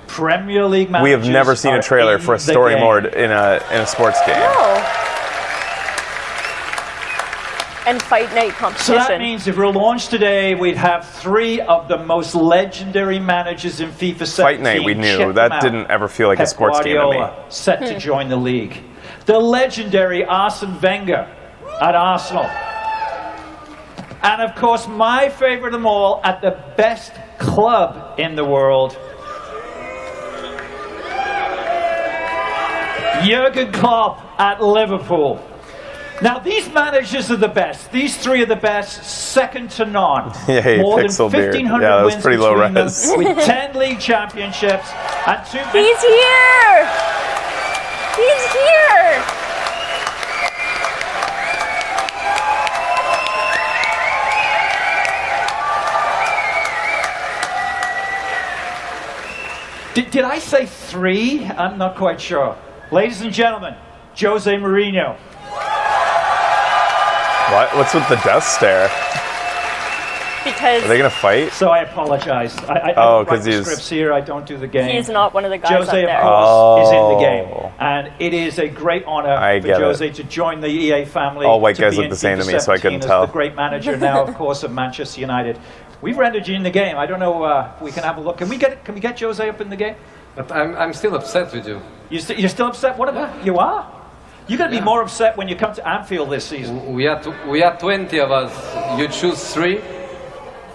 Premier League managers we have never seen a are trailer in for a the story game. mode in a sports game. No. And Fight Night So competition. that means if we're launched today, we'd have 3 of the most legendary managers in FIFA 17. Fight Night, we knew. Check That them out. didn't ever feel like a Pep sports game to me. Guardiola, set to join the league. The legendary Arsene Wenger at Arsenal. And of course, my favorite of them all, at the best club in the world, Jurgen Klopp at Liverpool. Now, these managers are the best. These 3 are the best, second to none. Yay, More than pixel beard. 1,500 Yeah, that was wins pretty low between them, res. with 10 league championships and 2... He's here! He's here! Did I say 3? I'm not quite sure. Ladies and gentlemen, Jose Mourinho. What? What's with the death stare? Because Are they gonna fight? So I apologize. I Oh, don't 'cause write the he's- scripts here. I don't do the game. he's not one of the guys Jose, up of there. course, is in the game. Oh. And it is a great honor I for get Jose it. to join the EA family. All white to guys be look in the same FIFA to me, so I 17 couldn't as tell. the great manager now, of course, of Manchester United. We've rendered you in the game. I don't know. We can have a look. Can we get Jose up in the game? But I'm still upset with you. You're still upset? What about you are? You're going to be more upset when you come to Anfield this season. We are 20 of us. You choose 3.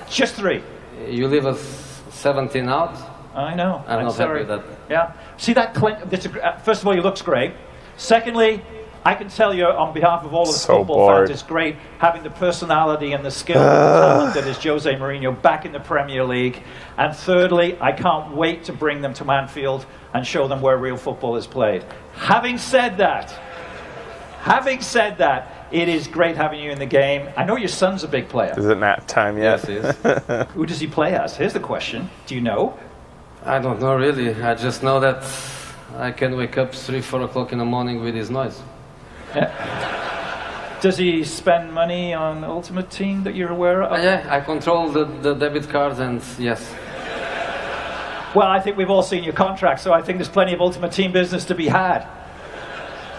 Just 3. You leave us 17 out. I know. I'm not sorry. happy with that. Yeah. See that Clint? First of all, he looks great. Secondly, I can tell you on behalf of all of the So football bored. fans, it's great having the personality and the skill and the talent that is Jose Mourinho back in the Premier League. And thirdly, I can't wait to bring them to Anfield and show them where real football is played. Having said that, it is great having you in the game. I know your son's a big player. Is it nap time yet? Yes, he is. Who does he play as? Here's the question. Do you know? I don't know really. I just know that I can wake up 3-4 o'clock in the morning with his noise. Does he spend money on Ultimate Team that you're aware of? Yeah, I control the debit cards and yes. Well, I think we've all seen your contract, so I think there's plenty of Ultimate Team business to be had.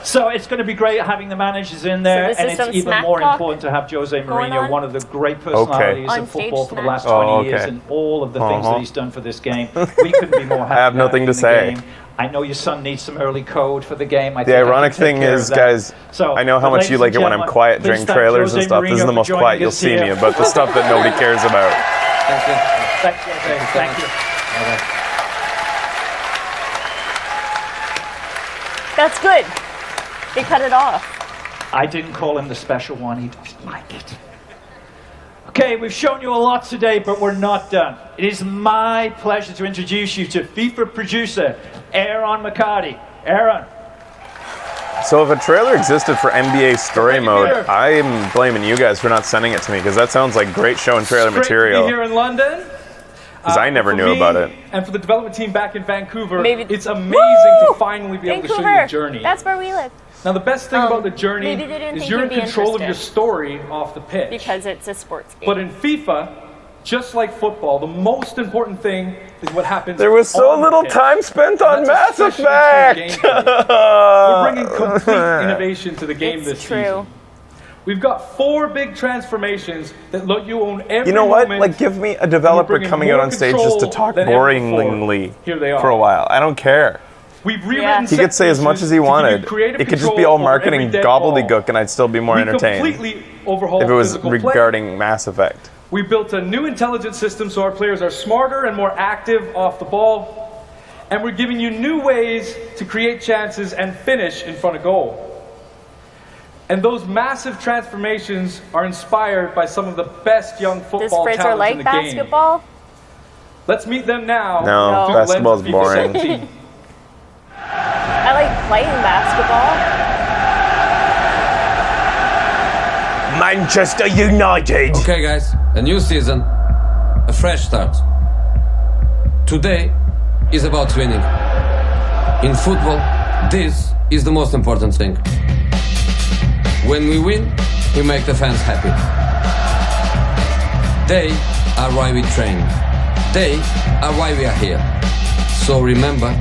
So it's going to be great having the managers in there, So and this is it's some even smack more talk important to have Jose going Mourinho, on? one of the great personalities On of stage football for the smack. last 20 Oh, years, okay. and all of the things that he's done for this game. We couldn't be more happy. I have nothing having to him in the say. game. I know your son needs some early code for the game. I The think I can ironic take thing care of is, that. guys, So, I know how much you ladies like it and when I'm gentlemen, quiet please during thank trailers and Jose stuff. This is Mourinho the for most joining quiet you'll us see here. me, but the stuff that nobody cares about. Thank you. Thanks, Jose. Thank you. That's good. They cut it off. I didn't call him the special one. He doesn't like it. Okay, we've shown you a lot today, but we're not done. It is my pleasure to introduce you to FIFA producer Aaron McCarty. Aaron. So if a trailer existed for NBA story mode, I'm blaming you guys for not sending it to me, because that sounds like great show and trailer Great to material. be here in London. Because I never For knew me about it. And for the development team back in Vancouver, Maybe- it's amazing Woo! to finally be able to show you Vancouver. the journey. That's where we live. Now the best thing about the journey maybe they didn't is think you're in you'd be control of your interested. story off the pitch. Because it's a sports game. But in FIFA, just like football, the most important thing is what happens. There was so on the little pitch. time spent on And Mass that's especially true Effect! of gameplay. We're bringing complete innovation to the game this true. season. We've got 4 big transformations that let you own every You know what? moment. Like, give me a and developer we're bringing coming out more on stage just to control talk than ever boringly before. Here they are. for a while. I don't care. We've rewritten He could say as much as he wanted. creative It could just be control all over marketing every dead gobbledygook, and I'd still be more We entertained. completely overhauled If it was physical play. regarding Mass Effect. We built a new intelligence system so our players are smarter and more active off the ball. And we're giving you new ways to create chances and finish in front of goal. And those massive transformations are inspired by some of the best young football Does Fraser talents like in the game. basketball? Let's meet them now. No, through the lens basketball's of FIFA boring. 17. I like playing basketball. Manchester United. Okay, guys, a new season, a fresh start. Today is about winning. In football, this is the most important thing. When we win, we make the fans happy. They are why we train. They are why we are here. So remember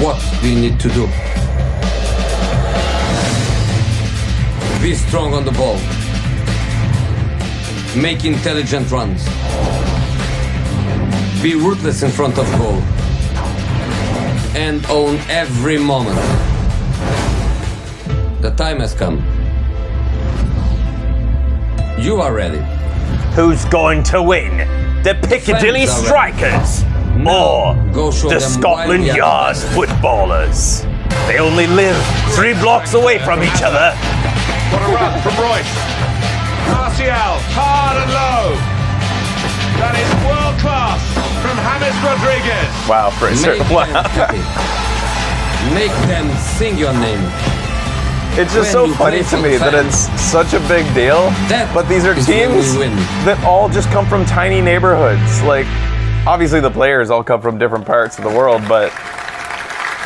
what we need to do. Be strong on the ball. Make intelligent runs. Be ruthless in front of goal. And own every moment. The time has come. You are ready. Who's going to win? The Piccadilly Fans are Strikers or Go show the them Scotland why we are Yard the best. Footballers? They only live 3 blocks away from each other. What a run from Royce. Martial, hard and low. That is world class from James Rodriguez. Wow, Fraser. Make Wow. them happy. Make them sing your name. It's just When so you funny play to for me that fans, it's such a big deal, but these are is when teams we win. that all just come from tiny neighborhoods. Like, obviously the players all come from different parts of the world, but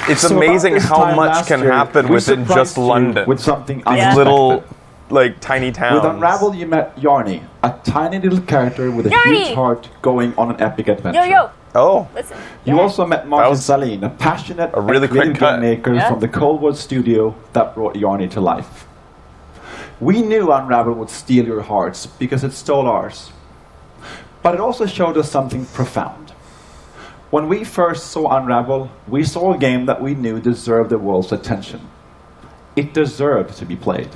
it's So amazing about this how time much last can year, happen we within surprised just you London. with something These unexpected. little, like, tiny towns. With Unravel, you met Yarny, a tiny little character with a Yarny! huge heart going on an epic adventure. Yo, yo. Oh. Listen. You also met Martin was Salin, a passionate a really and creative quick cut. game maker Yeah. from the Coldwood studio that brought Yarny to life. We knew Unravel would steal your hearts because it stole ours. But it also showed us something profound. When we first saw Unravel, we saw a game that we knew deserved the world's attention. It deserved to be played.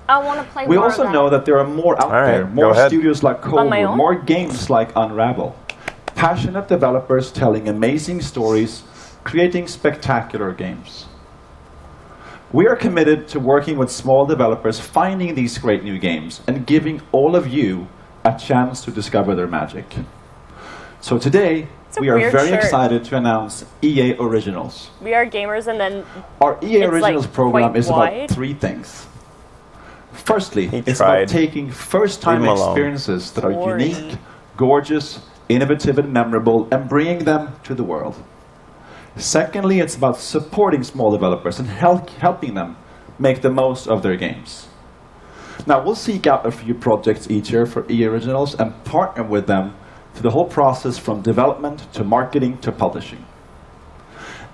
I want to play We more also of that. know that there are more out All right, there, go more ahead. studios like On my Coldwood, own? more games like Unravel. Passionate developers telling amazing stories, creating spectacular games. We are committed to working with small developers, finding these great new games, and giving all of you a chance to discover their magic. So today, a we are weird very shirt. excited to announce EA Originals. We are gamers, and then Our EA It's, Originals like, program quite is wide. about 3 things. Firstly, He it's tried. about taking first-time Leave him alone. experiences that are Boring. unique, gorgeous, innovative, and memorable, and bringing them to the world. Secondly, it's about supporting small developers and helping them make the most of their games. Now, we'll seek out a few projects each year for EA Originals and partner with them through the whole process from development to marketing to publishing.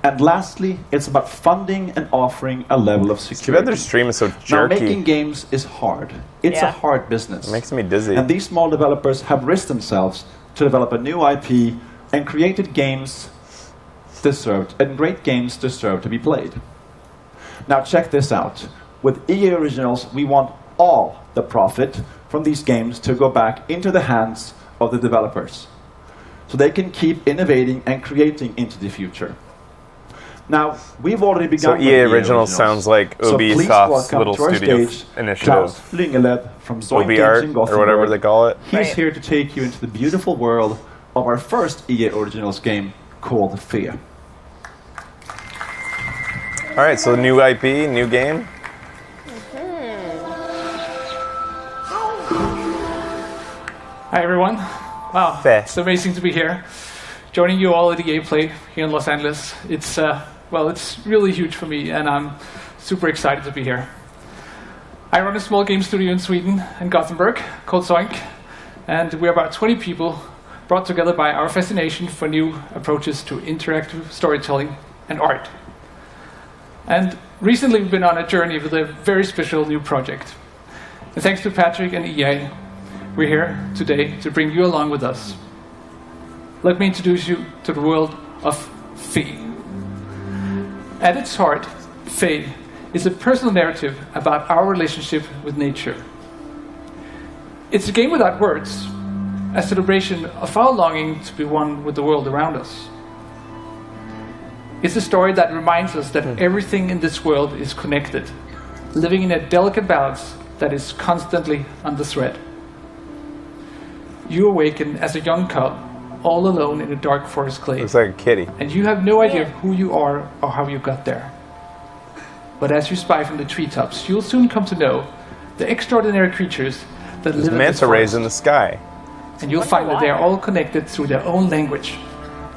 And lastly, it's about funding and offering a level of Too bad security. their stream is so Now, jerky. making games is hard. It's a Yeah. hard business. It makes me dizzy. And these small developers have risked themselves to develop a new IP and created games and great games deserve to be played. Now check this out. With EA Originals, we want all the profit from these games to go back into the hands of the developers, so they can keep innovating and creating into the future. Now, we've already begun So with EA Originals sounds like So please Ubisoft's welcome little to our studio stage, initiative. Klaus Lyngeled from Zoink Obi Games Art, in or whatever Gothenburg. they call it. He's Right. here to take you into the beautiful world of our first EA Originals game called Fear. All right, so new IP, new game. Hi everyone. Wow, Fair. it's amazing to be here, joining you all at the gameplay here in Los Angeles. It's it's really huge for me, and I'm super excited to be here. I run a small game studio in Sweden and Gothenburg called Zoink, and we're about 20 people brought together by our fascination for new approaches to interactive storytelling and art. And recently we've been on a journey with a very special new project. And thanks to Patrick and EA, we're here today to bring you along with us. Let me introduce you to the world of Fe. At its heart, Fe is a personal narrative about our relationship with nature. It's a game without words, a celebration of our longing to be one with the world around us. It's a story that reminds us that everything in this world is connected, living in a delicate balance that is constantly under threat. You awaken as a young cub, all alone in a dark forest glade. Looks like a kitty. And you have no idea who you are or how you got there. But as you spy from the treetops, you'll soon come to know the extraordinary creatures that There's live in manta this rays forest. in the sky. And you'll find that they are all connected through their own language.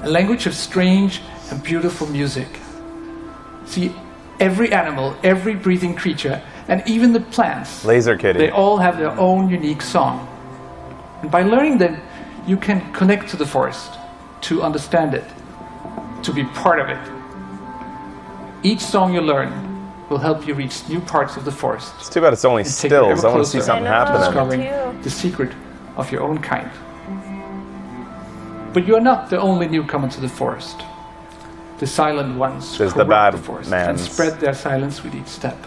A language of strange and beautiful music. See, every animal, every breathing creature, and even the plants, Laser kitty. they all have their own unique song. And by learning them, you can connect to the forest, to understand it, to be part of it. Each song you learn will help you reach new parts of the forest. It's too bad it's only and take you ever stills. I want to see closer something to happening. discovering the secret of your own kind. But you are not the only newcomer to the forest. The silent ones There's the corrupt bad the forest mans. and spread their silence with each step.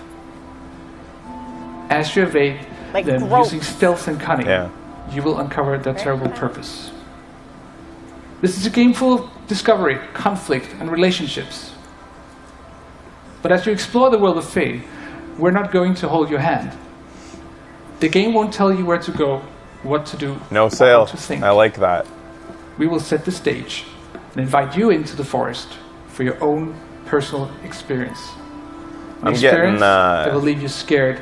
As you evade them growth. using stealth and cunning, Yeah. you will uncover their terrible purpose. This is a game full of discovery, conflict, and relationships. But as you explore the world of Fae, we're not going to hold your hand. The game won't tell you where to go, what to do, No or sale. how to think. I like that. We will set the stage and invite you into the forest for your own personal experience. An I'm experience getting that will leave you scared,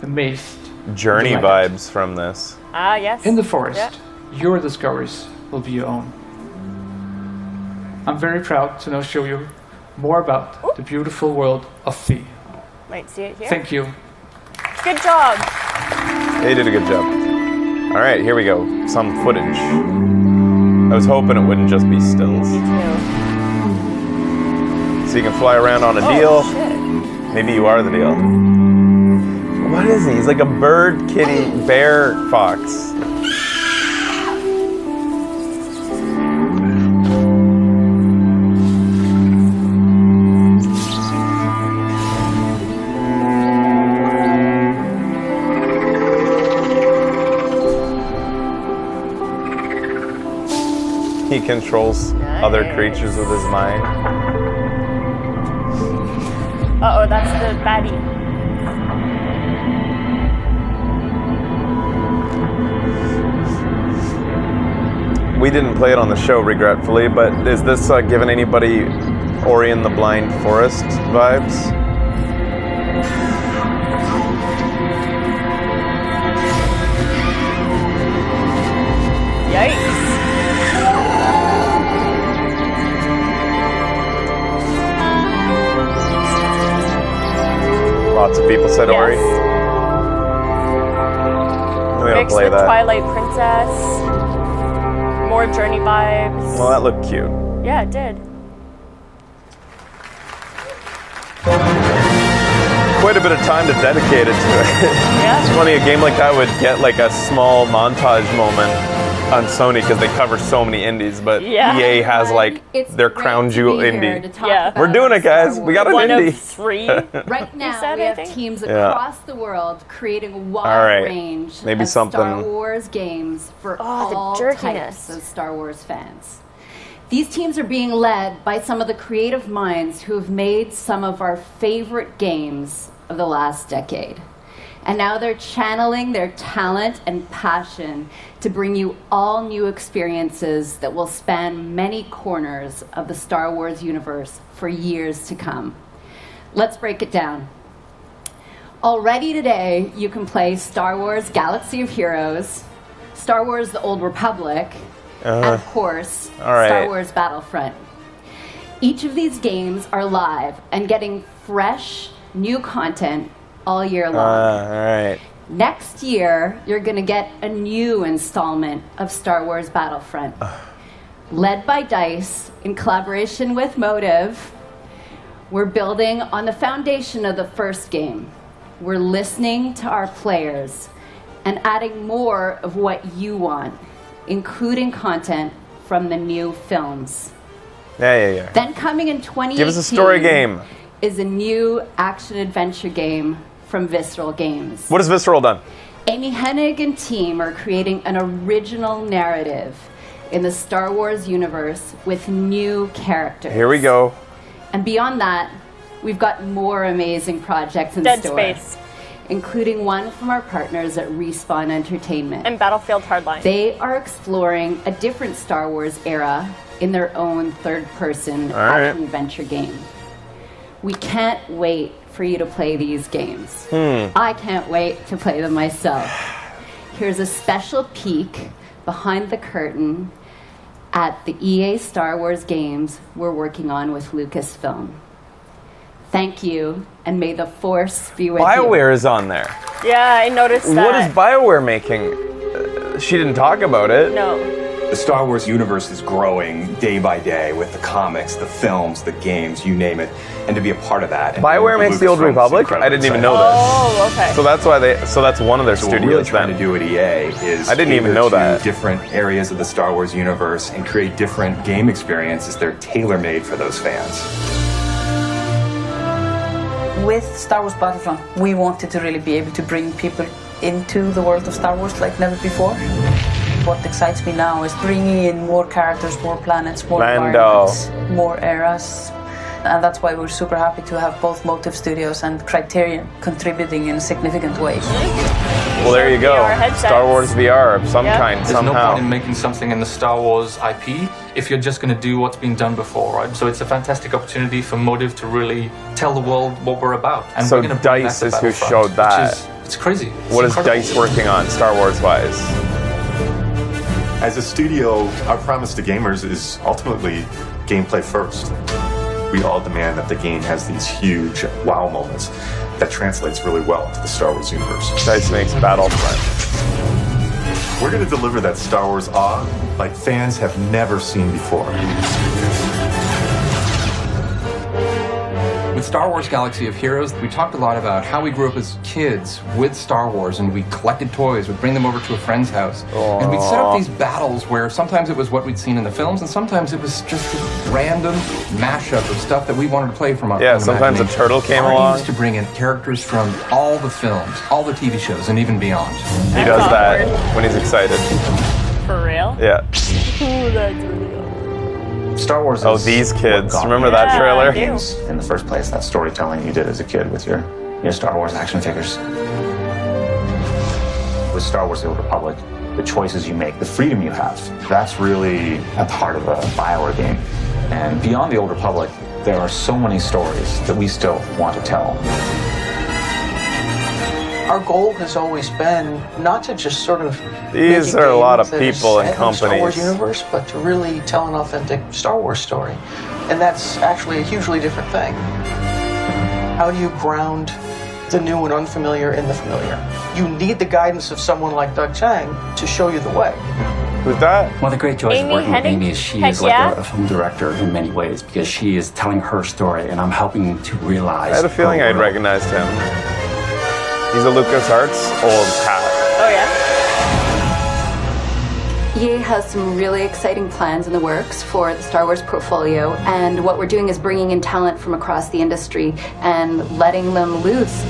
amazed, Journey and delighted. vibes from this. Ah, yes. In the forest, Yeah. your discoveries will be your own. I'm very proud to now show you more about the beautiful world of Fae. Might see it here. Thank you. Good job. They did a good job. All right, here we go. Some footage. I was hoping it wouldn't just be stills. So you can fly around on a deal. Shit. Maybe you are the deal. What is he? He's like a bird, kitty, bear, fox. He controls other creatures with his mind. Uh-oh, that's the baddie. We didn't play it on the show, regretfully, but is this giving anybody Ori and the Blind Forest vibes? Yikes. Lots of people said Ori. Yes. We don't Mixed play with that. Twilight Princess. More Journey vibes. Well, that looked cute. Yeah, it did. Quite a bit of time to dedicate it to it. Yeah. It's funny, a game like that would get like a small montage moment on Sony because they cover so many indies, but Yeah. EA has like It's their great crown to jewel be here indie. to talk Yeah. about We're doing it, guys. Star We got an Wars. One indie. of 3. Right now, said, we I have think? teams Yeah. across the world creating a wide All right. range Maybe of something- Star Wars games for Oh, all the jerkiness. types of Star Wars fans. These teams are being led by some of the creative minds who have made some of our favorite games of the last decade. And now they're channeling their talent and passion to bring you all new experiences that will span many corners of the Star Wars universe for years to come. Let's break it down. Already today, you can play Star Wars Galaxy of Heroes, Star Wars The Old Republic, and of course, all right. Star Wars Battlefront. Each of these games are live and getting fresh, new content all year long. All right. Next year, you're going to get a new installment of Star Wars Battlefront. Led by DICE, in collaboration with Motive, we're building on the foundation of the first game. We're listening to our players and adding more of what you want, including content from the new films. Yeah. Then coming in 2018 Give us a story game. is a new action-adventure game from Visceral Games. What has Visceral done? Amy Hennig and team are creating an original narrative in the Star Wars universe with new characters. Here we go. And beyond that, we've got more amazing projects in Dead store. Space. including one from our partners at Respawn Entertainment. And Battlefield Hardline. They are exploring a different Star Wars era in their own third-person action-adventure game. We can't wait for you to play these games. I can't wait to play them myself. Here's a special peek behind the curtain at the EA Star Wars games we're working on with Lucasfilm. Thank you, and may the Force be with you. BioWare is on there. Yeah, I noticed that. What is BioWare making? She didn't talk about it. No. The Star Wars universe is growing day by day with the comics, the films, the games, you name it, and to be a part of that. BioWare makes the Old Republic? I didn't even know this. Oh, okay. So that's why that's one of their studios. What we're really trying to do at EA is I didn't even know that. Different areas of the Star Wars universe and create different game experiences that are tailor-made for those fans. With Star Wars Battlefront, we wanted to really be able to bring people into the world of Star Wars like never before. What excites me now is bringing in more characters, more planets, more environments, more eras. And that's why we're super happy to have both Motive Studios and Criterion contributing in significant ways. Well, there you go. Star Wars VR of some kind, There's somehow. no point in making something in the Star Wars IP if you're just going to do what's been done before, right? So it's a fantastic opportunity for Motive to really tell the world what we're about. And So we're going to bring DICE that to is who Battlefront, showed that. It's crazy. What is DICE working on, Star Wars-wise? As a studio, our promise to gamers is ultimately gameplay first. We all demand that the game has these huge wow moments that translates really well to the Star Wars universe. DICE makes Battlefront. We're going to deliver that Star Wars awe like fans have never seen before. With Star Wars Galaxy of Heroes, we talked a lot about how we grew up as kids with Star Wars, and we collected toys, we'd bring them over to a friend's house. And we'd set up these battles where sometimes it was what we'd seen in the films, and sometimes it was just a random mashup of stuff that we wanted to play from our Yeah, own sometimes a imagination. turtle came Our aim along. is to bring in characters from all the films, all the TV shows, and even beyond. He does that when he's excited. For real? Yeah. Ooh, that's really cool. Star Wars Oh, is these what kids. got Remember me that trailer? games in the first place, that storytelling you did as a kid with your Star Wars action figures. With Star Wars The Old Republic, the choices you make, the freedom you have, that's really at the heart of a BioWare game. And beyond The Old Republic, there are so many stories that we still want to tell. Our goal has always been not to just sort of These make are a lot of game that is people and set in the Star Wars companies. universe, but to really tell an authentic Star Wars story. And that's actually a hugely different thing. How do you ground the new and unfamiliar in the familiar? You need the guidance of someone like Doug Chang to show you the way. Who's that? One of the great joys of Amy working with Hennig? Amy is she Heck is like yeah. a film director in many ways because she is telling her story and I'm helping to realize. I had a feeling her I'd world. recognized him. He's a LucasArts old hat. Oh, yeah? EA has some really exciting plans in the works for the Star Wars portfolio, and what we're doing is bringing in talent from across the industry and letting them loose.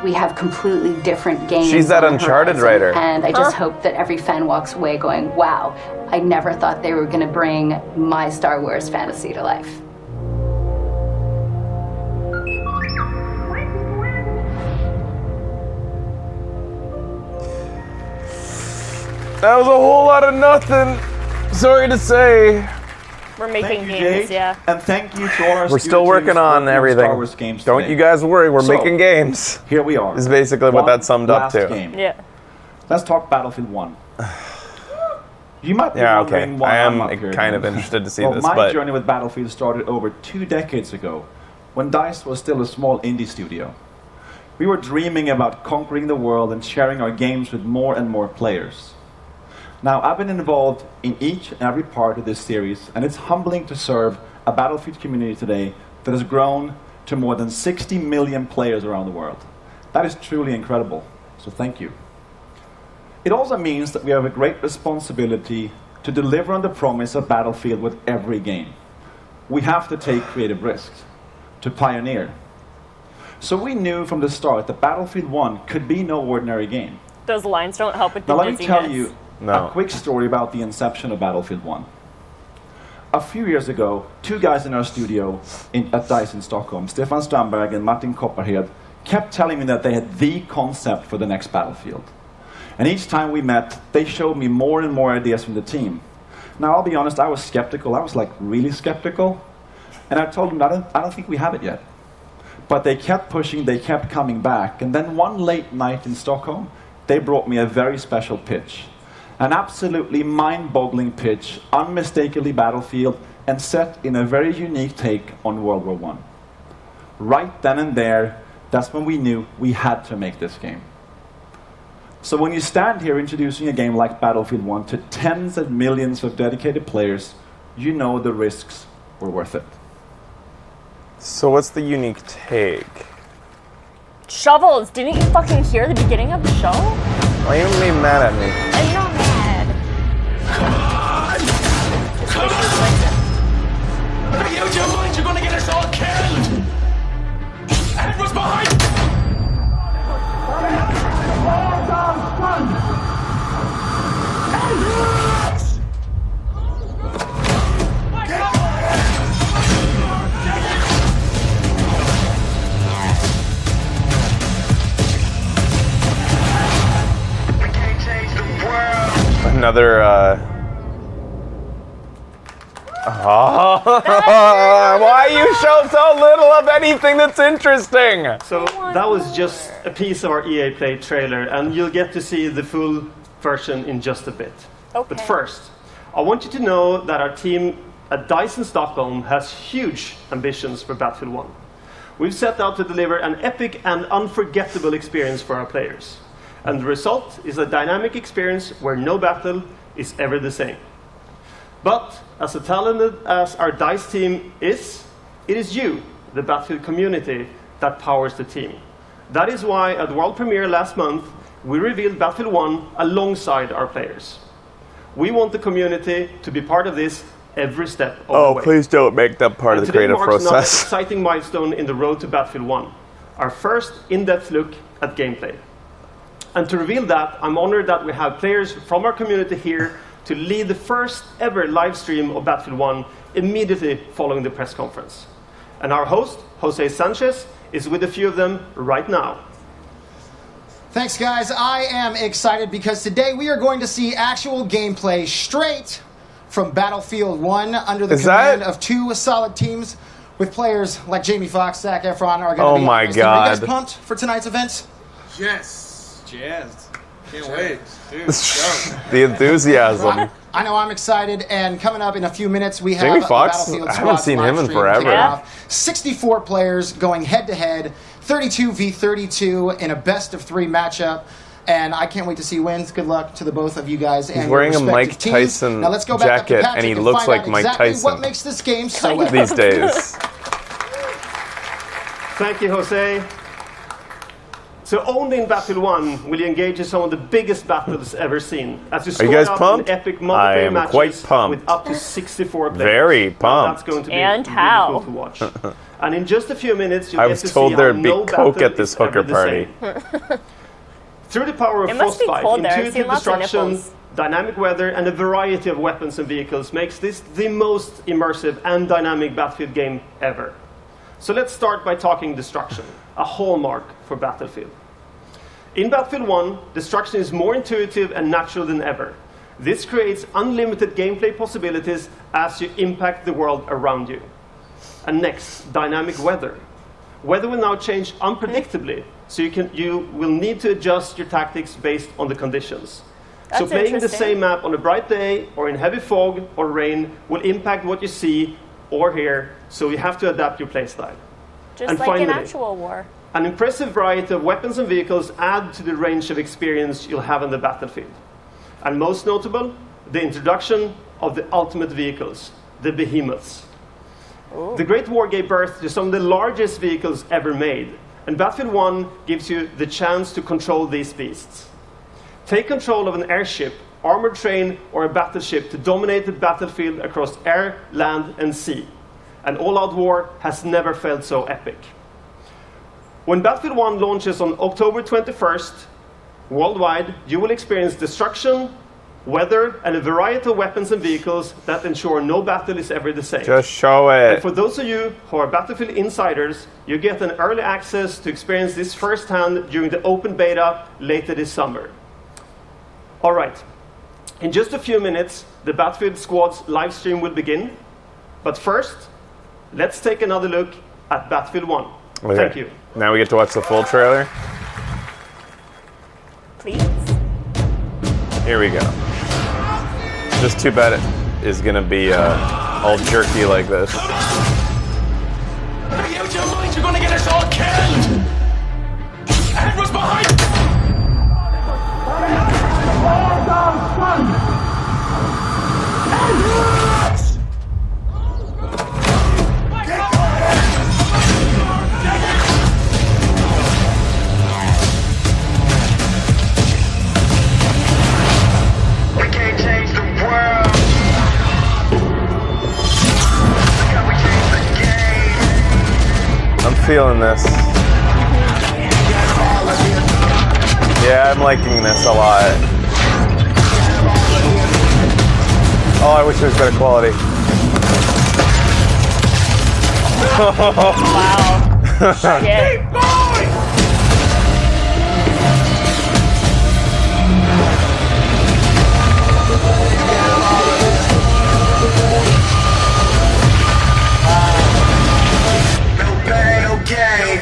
We have completely different games. She's that on the Uncharted horizon, writer. and I just hope that every fan walks away going, wow, I never thought they were going to bring my Star Wars fantasy to life. That was a whole lot of nothing. Sorry to say. We're making Thank you, games, Jade. yeah. And thank you to all our We're still working on everything. Star Wars games Don't today. you guys worry, we're So, making games. Here we are. Is basically what that summed up last to. Game. Yeah. Let's talk Battlefield 1. You might be Yeah, wondering okay. why I I'm am up here kind then. of interested to see Well, this, my but journey with Battlefield started over 2 decades ago, when DICE was still a small indie studio. We were dreaming about conquering the world and sharing our games with more and more players. Now, I've been involved in each and every part of this series, and it's humbling to serve a Battlefield community today that has grown to more than 60 million players around the world. That is truly incredible, so thank you. It also means that we have a great responsibility to deliver on the promise of Battlefield with every game. We have to take creative risks, to pioneer. So we knew from the start that Battlefield 1 could be no ordinary game. Those lines don't help with the Now let me dizziness. tell you a quick story about the inception of Battlefield 1. A few years ago, 2 guys in our studio at DICE in Stockholm, Stefan Strandberg and Martin Kopparhed, kept telling me that they had the concept for the next Battlefield. And each time we met, they showed me more and more ideas from the team. Now, I'll be honest, I was skeptical. I was like really skeptical. And I told them, I don't think we have it yet. But they kept pushing, they kept coming back. And then one late night in Stockholm, they brought me a very special pitch. An absolutely mind-boggling pitch, unmistakably Battlefield, and set in a very unique take on World War I. Right then and there, that's when we knew we had to make this game. So when you stand here introducing a game like Battlefield 1 to tens of millions of dedicated players, you know the risks were worth it. So what's the unique take? Shovels! Didn't you fucking hear the beginning of the show? Why are you being mad at me? I'm not mad. Come on! Come on! Are you out of your mind? You're gonna get us all killed! Edward's behind! Another, why you show so little of anything that's interesting? So that was just a piece of our EA Play trailer, and you'll get to see the full version in just a bit. Okay. But first, I want you to know that our team at DICE in Stockholm has huge ambitions for Battlefield 1. We've set out to deliver an epic and unforgettable experience for our players. And the result is a dynamic experience where no battle is ever the same. But as talented as our DICE team is, it is you, the Battlefield community, that powers the team. That is why at the world premiere last month, we revealed Battlefield 1 alongside our players. We want the community to be part of this every step of the way. Please don't make that part of the creative marks another process. exciting milestone in the road to Battlefield 1, our first in-depth look at gameplay. And to reveal that, I'm honored that we have players from our community here to lead the first ever live stream of Battlefield 1 immediately following the press conference. And our host, Jose Sanchez, is with a few of them right now. Thanks, guys. I am excited because today we are going to see actual gameplay straight from Battlefield 1 under the command of two solid teams with players like Jamie Foxx, Zac Efron are going to be my honest. Are God. you guys pumped for tonight's event? Yes. Jazzed. Can't wait. Dude, go. The enthusiasm. I know I'm excited, and coming up in a few minutes, we have Jamie Foxx? Battlefield I haven't Squad seen him in live stream forever. kicking Yeah. off. 64 players going head-to-head, 32 v 32 in a best-of-3 matchup. And I can't wait to see who wins. Good luck to the both of you guys. He's and your wearing a respective Mike teams. Tyson Now let's go back up to jacket, Patrick and he and looks find like out Mike exactly Tyson what makes this game so epic. these days. Thank you, Jose. So only in Battlefield 1 will you engage in some of the biggest battles ever seen. As you Are you guys score out pumped? in epic I multiplayer am matches quite pumped. with up to 64 players. Very Now, pumped. that's going to be And really how? cool to watch. And in just a few minutes, you'll I get was to told see there'd how be no coke battle at this is ever hooker the party. same. Through the power of It must be frostbite, cold there. I've seen intuitive lots of destruction, nipples. dynamic weather, and a variety of weapons and vehicles makes this the most immersive and dynamic Battlefield game ever. So let's start by talking destruction, a hallmark for Battlefield. In Battlefield 1, destruction is more intuitive and natural than ever. This creates unlimited gameplay possibilities as you impact the world around you. And next, dynamic weather. Weather will now change unpredictably, so you will need to adjust your tactics based on the conditions. So That's playing the interesting. same map on a bright day or in heavy fog or rain will impact what you see or hear, so you have to adapt your playstyle. Just And like in finally, actual war. an impressive variety of weapons and vehicles add to the range of experience you'll have on the battlefield. And most notable, the introduction of the ultimate vehicles, the behemoths. The Great War gave birth to some of the largest vehicles ever made, and Battlefield 1 gives you the chance to control these beasts. Take control of an airship, armored train, or a battleship to dominate the battlefield across air, land, and sea. An all-out war has never felt so epic. When Battlefield 1 launches on October 21st, worldwide, you will experience destruction, weather, and a variety of weapons and vehicles that ensure no battle is ever the same. Just show it. And for those of you who are Battlefield insiders, you get an early access to experience this firsthand during the open beta later this summer. All right. In just a few minutes, the Battlefield Squad's live stream will begin. But first, let's take another look at Battlefield 1. Okay. Thank you. Now we get to watch the full trailer. Please. Here we go. Just too bad it is going to be all jerky like this. Are you out of your mind? You're gonna get us all killed! Edward's behind! We can't change the world. Look how we change the game. I'm feeling this. Yeah, I'm liking this a lot. Oh, I wish there was better quality. Wow. Shit. Keep going! No pain, no gain.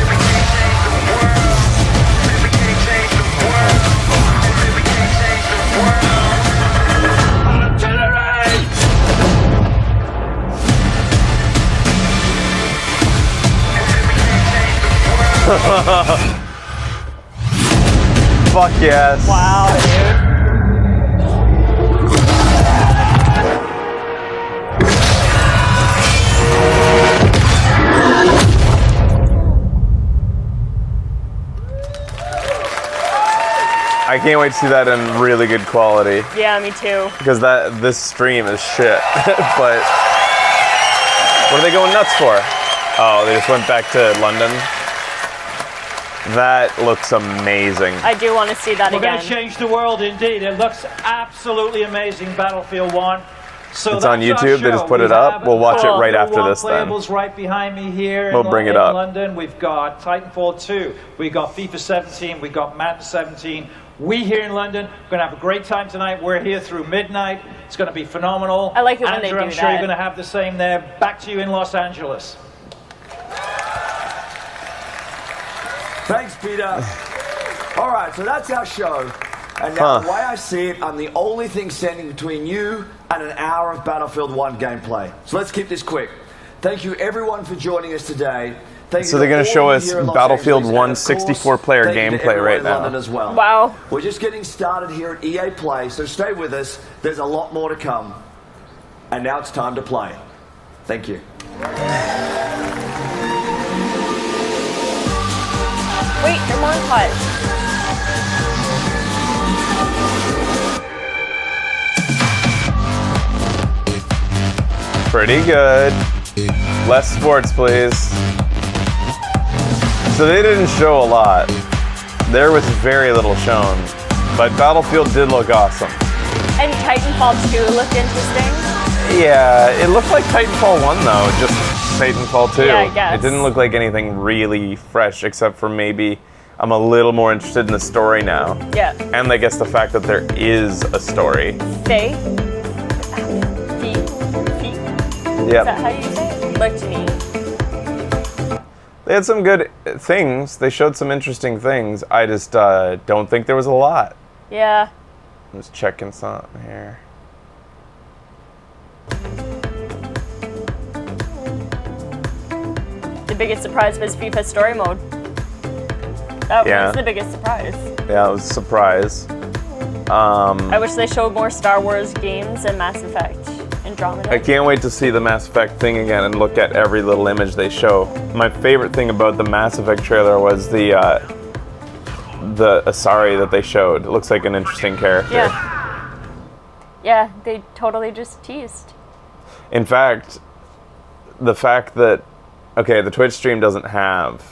We can't change the world. We can't change the world. Artillery! Fuck yes. Wow, dude. I can't wait to see that in really good quality. Yeah, me too. Because this stream is shit. But what are they going nuts for? Oh, they just went back to London. That looks amazing. I do want to see that We're again. going to change the world indeed. It looks absolutely amazing, Battlefield 1. So It's on that's our YouTube. They show. just put We it up. have We'll watch it all right the after this then. playables right behind me here We'll bring it up. in London. We've got Titanfall 2. We've got FIFA 17. We've got Madden 17. We here in London, we're going to have a great time tonight. We're here through midnight. It's going to be phenomenal. I like it when Andrew, they do I'm sure that. you're going to have the same there. Back to you in Los Angeles. Thanks, Peter. All right, so that's our show. And now, the way I see it, I'm the only thing standing between you and an hour of Battlefield 1 gameplay. So let's keep this quick. Thank you, everyone, for joining us today. Thank So you they're going all to show of us you here in Los Battlefield Angeles, 1 and of course, 64-player thank you to gameplay everyone right in now. London as well. Wow. We're just getting started here at EA Play, so stay with us. There's a lot more to come. And now it's time to play. Thank you. Wait, they're montage. Pretty good. Less sports, please. So they didn't show a lot. There was very little shown. But Battlefield did look awesome. And Titanfall 2 looked interesting. Yeah, it looked like Titanfall 1 though, just Titanfall 2. Yeah, I guess. It didn't look like anything really fresh, except for maybe I'm a little more interested in the story now. Yeah. And I guess the fact that there is a story. Faye? Yeah. Is that how you say it? Looked neat. They had some good things. They showed some interesting things. I just don't think there was a lot. Yeah. I'm just checking something here. The biggest surprise was FIFA story mode. That Yeah. was the biggest surprise. Yeah, it was a surprise. I wish they showed more Star Wars games and Mass Effect Andromeda. I can't wait to see the Mass Effect thing again and look at every little image they show. My favorite thing about the Mass Effect trailer was the Asari that they showed. It looks like an interesting character. Yeah. Yeah, they totally just teased. In fact, the fact that, okay, the Twitch stream doesn't have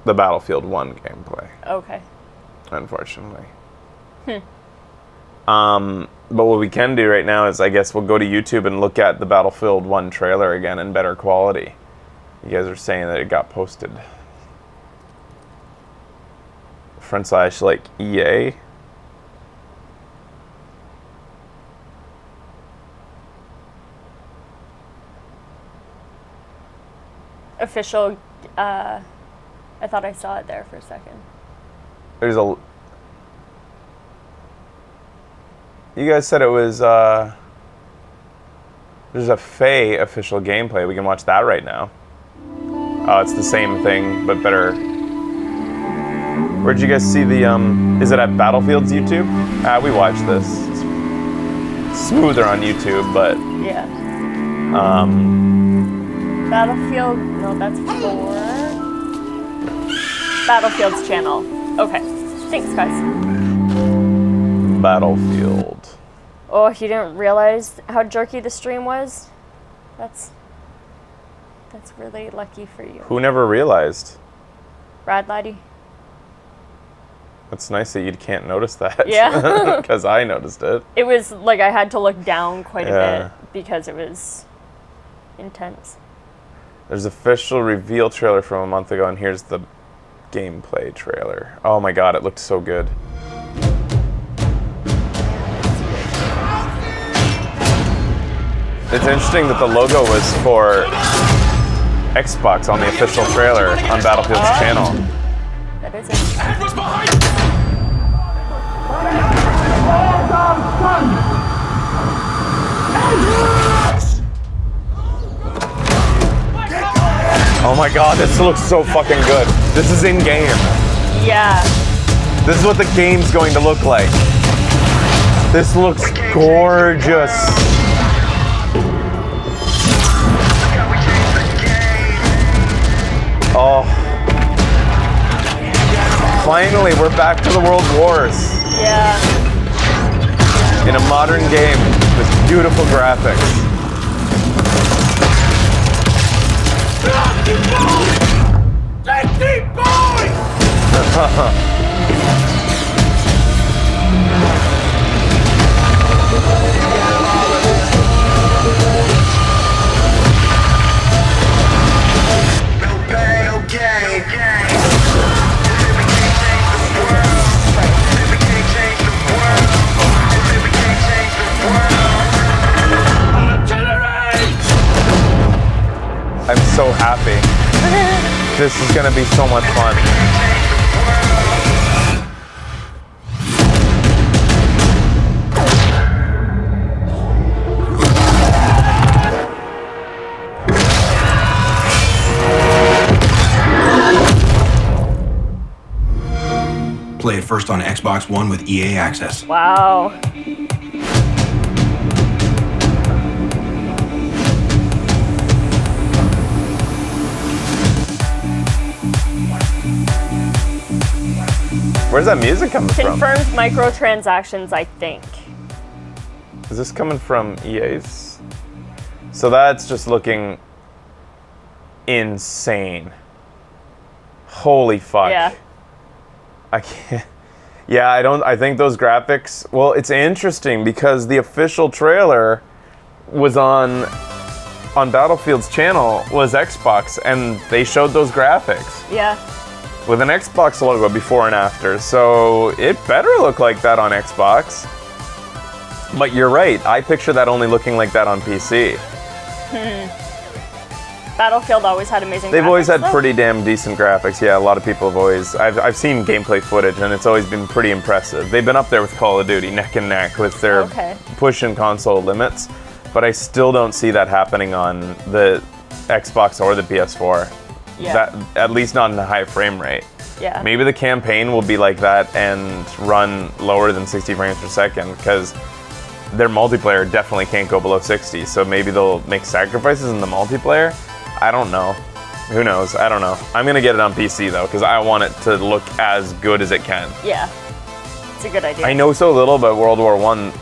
the Battlefield 1 gameplay, Okay. unfortunately. But what we can do right now is, I guess we'll go to YouTube and look at the Battlefield 1 trailer again in better quality. You guys are saying that it got posted. / like EA. Official, I thought I saw it there for a second. There's a... You guys said it was, there's a Faye official gameplay. We can watch that right now. Oh, it's the same thing, but better. Where'd you guys see the, is it at Battlefield's YouTube? We watched this. It's smoother on YouTube, but... Yeah. Battlefield, no, that's 4. Battlefield's channel. Okay. Thanks, guys. Battlefield. Oh, you didn't realize how jerky the stream was? That's really lucky for you. Who never realized? Brad Laddie. It's nice that you can't notice that. Yeah. Because I noticed it. It was like I had to look down quite a bit because it was intense. There's official reveal trailer from a month ago, and here's the gameplay trailer. Oh my god, it looked so good. It's interesting that the logo was for Xbox on the official trailer on Battlefield's channel. That is it. Oh my god, this looks so fucking good. This is in game. Yeah. This is what the game's going to look like. This looks gorgeous. Oh. Finally, we're back to the World Wars. Yeah. In a modern game with beautiful graphics. I'm so happy. This is gonna be so much fun. Play it first on Xbox One with EA Access. Wow. Where's that music coming from? Confirmed microtransactions, I think. Is this coming from EA's? So that's just looking insane. Holy fuck. Yeah. I can't. Yeah, I think those graphics, well, it's interesting because the official trailer was on Battlefield's channel was Xbox, and they showed those graphics. Yeah. With an Xbox logo before and after, so it better look like that on Xbox. But you're right, I picture that only looking like that on PC. Battlefield always had amazing graphics. They've always had though. pretty damn decent graphics. Yeah, a lot of people have always... I've seen gameplay footage, and it's always been pretty impressive. They've been up there with Call of Duty, neck and neck, with their pushing console limits. But I still don't see that happening on the Xbox or the PS4. Yeah. That, at least not in a high frame rate. Yeah. Maybe the campaign will be like that and run lower than 60 frames per second, because their multiplayer definitely can't go below 60. So maybe they'll make sacrifices in the multiplayer. I don't know. Who knows? I don't know. I'm gonna get it on PC though, because I want it to look as good as it can. Yeah. It's a good idea. I know so little about World War I.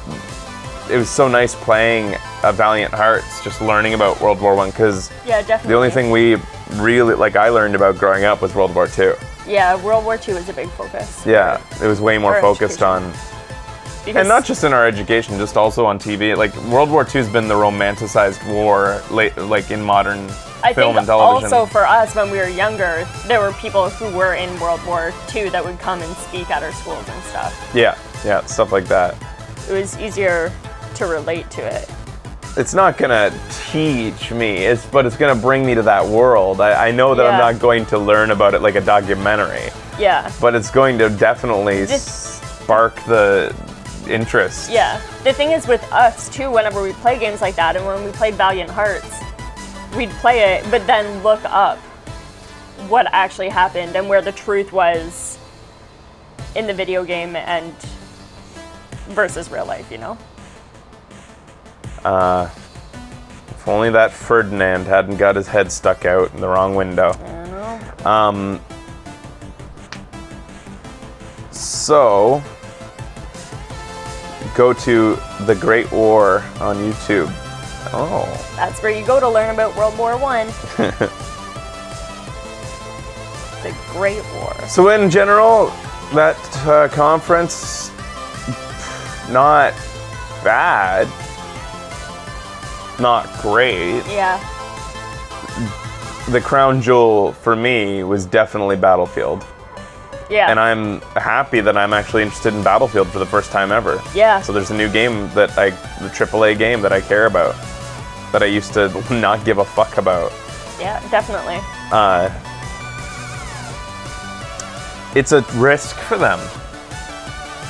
It was so nice playing a Valiant Hearts, just learning about World War I, because the only thing we really, I learned about growing up was World War II. Yeah, World War II was a big focus. Yeah, it was way more Or focused on And not just in our education, just also on TV. Like, World War II's been the romanticized war, like in modern film and television. Also for us, when we were younger, there were people who were in World War II that would come and speak at our schools and stuff. Yeah, stuff like that. It was easier to relate to it. It's not gonna teach me, but it's gonna bring me to that world. I know that I'm not going to learn about it like a documentary. Yeah. But it's going to definitely spark the interest. Yeah. The thing is with us too, whenever we play games like that, and when we played Valiant Hearts, we'd play it, but then look up what actually happened and where the truth was in the video game and versus real life, you know? If only that Ferdinand hadn't got his head stuck out in the wrong window. I know. So, go to The Great War on YouTube. Oh. That's where you go to learn about World War I. The Great War. So in general, that conference, not bad. Not great. Yeah. The crown jewel for me was definitely Battlefield. Yeah. And I'm happy that I'm actually interested in Battlefield for the first time ever. Yeah. So there's a new game the AAA game that I care about, that I used to not give a fuck about. Yeah, definitely. It's a risk for them.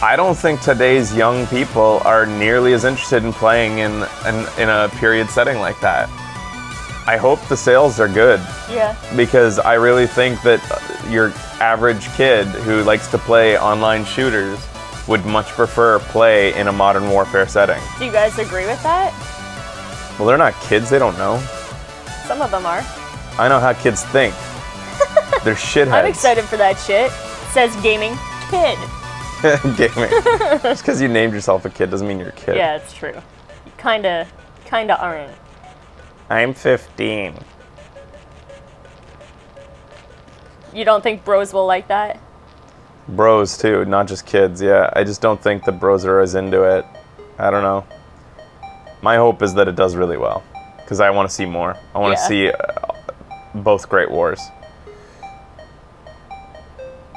I don't think today's young people are nearly as interested in playing in a period setting like that. I hope the sales are good. Yeah. Because I really think that your average kid who likes to play online shooters would much prefer play in a modern warfare setting. Do you guys agree with that? Well, they're not kids, they don't know. Some of them are. I know how kids think. They're shitheads. I'm excited for that shit. Says gaming kid. Gaming. Just because you named yourself a kid doesn't mean you're a kid. Yeah, it's true. You kinda aren't. I'm 15. You don't think bros will like that? Bros too, not just kids, yeah. I just don't think the bros are as into it. I don't know. My hope is that it does really well, because I want to see more. I want to see both Great Wars.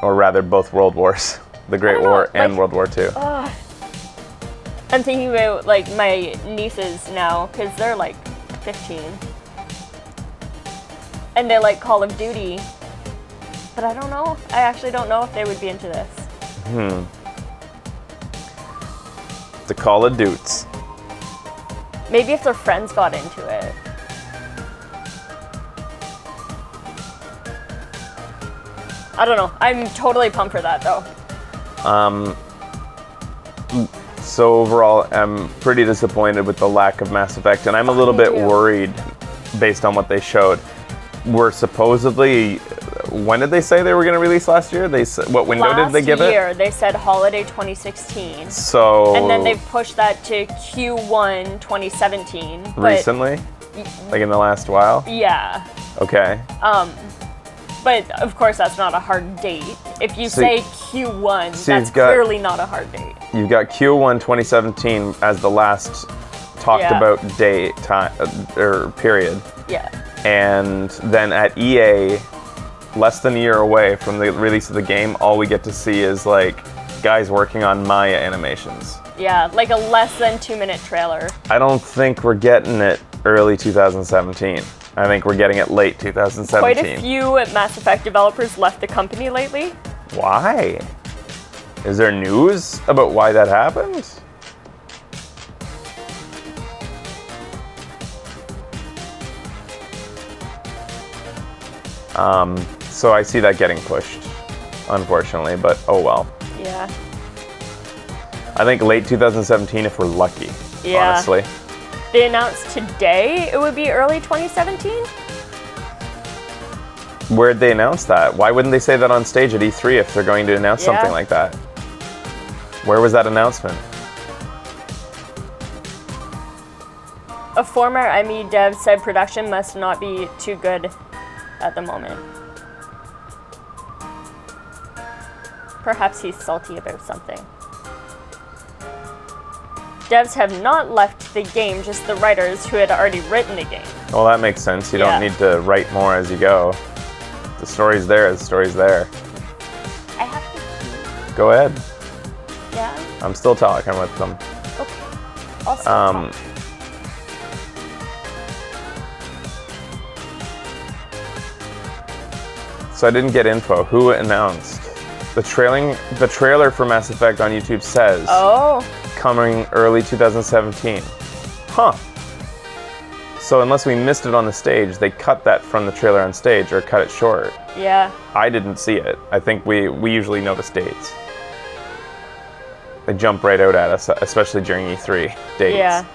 Or rather, both World Wars. The Great War and World War II. I'm thinking about like my nieces now, because they're like 15. And they like Call of Duty. But I don't know. I actually don't know if they would be into this. The Call of Dudes. Maybe if their friends got into it. I don't know. I'm totally pumped for that though. So overall, I'm pretty disappointed with the lack of Mass Effect, and I'm a little bit worried based on what they showed. We're supposedly, when did they say they were going to release last year? What window did they give it? Last year, they said holiday 2016. So. And then they've pushed that to Q1 2017. Recently? Like in the last while? Yeah. Okay. But of course, that's not a hard date. If you say Q1, that's clearly not a hard date. You've got Q1 2017 as the last talked about date time or period. Yeah. And then at EA, less than a year away from the release of the game, all we get to see is like guys working on Maya animations. Yeah, like a less than 2-minute trailer. I don't think we're getting it early 2017. I think we're getting it late 2017. Quite a few Mass Effect developers left the company lately. Why? Is there news about why that happened? So I see that getting pushed, unfortunately, but oh well. Yeah. I think late 2017 if we're lucky, honestly. They announced today it would be early 2017? Where'd they announce that? Why wouldn't they say that on stage at E3 if they're going to announce something like that? Where was that announcement? A former ME dev said production must not be too good at the moment. Perhaps he's salty about something. devs have not left the game, just the writers who had already written the game. Well, that makes sense. You don't need to write more as you go. The story's there. The story's there. I have to. Go ahead. Yeah? I'm still talking with them. Okay. I'll stop talking. So I didn't get info. Who announced? The trailer for Mass Effect on YouTube says coming early 2017. Huh. So unless we missed it on the stage, they cut that from the trailer on stage or cut it short. Yeah. I didn't see it. I think we usually notice dates. They jump right out at us, especially during E3 dates. Yeah.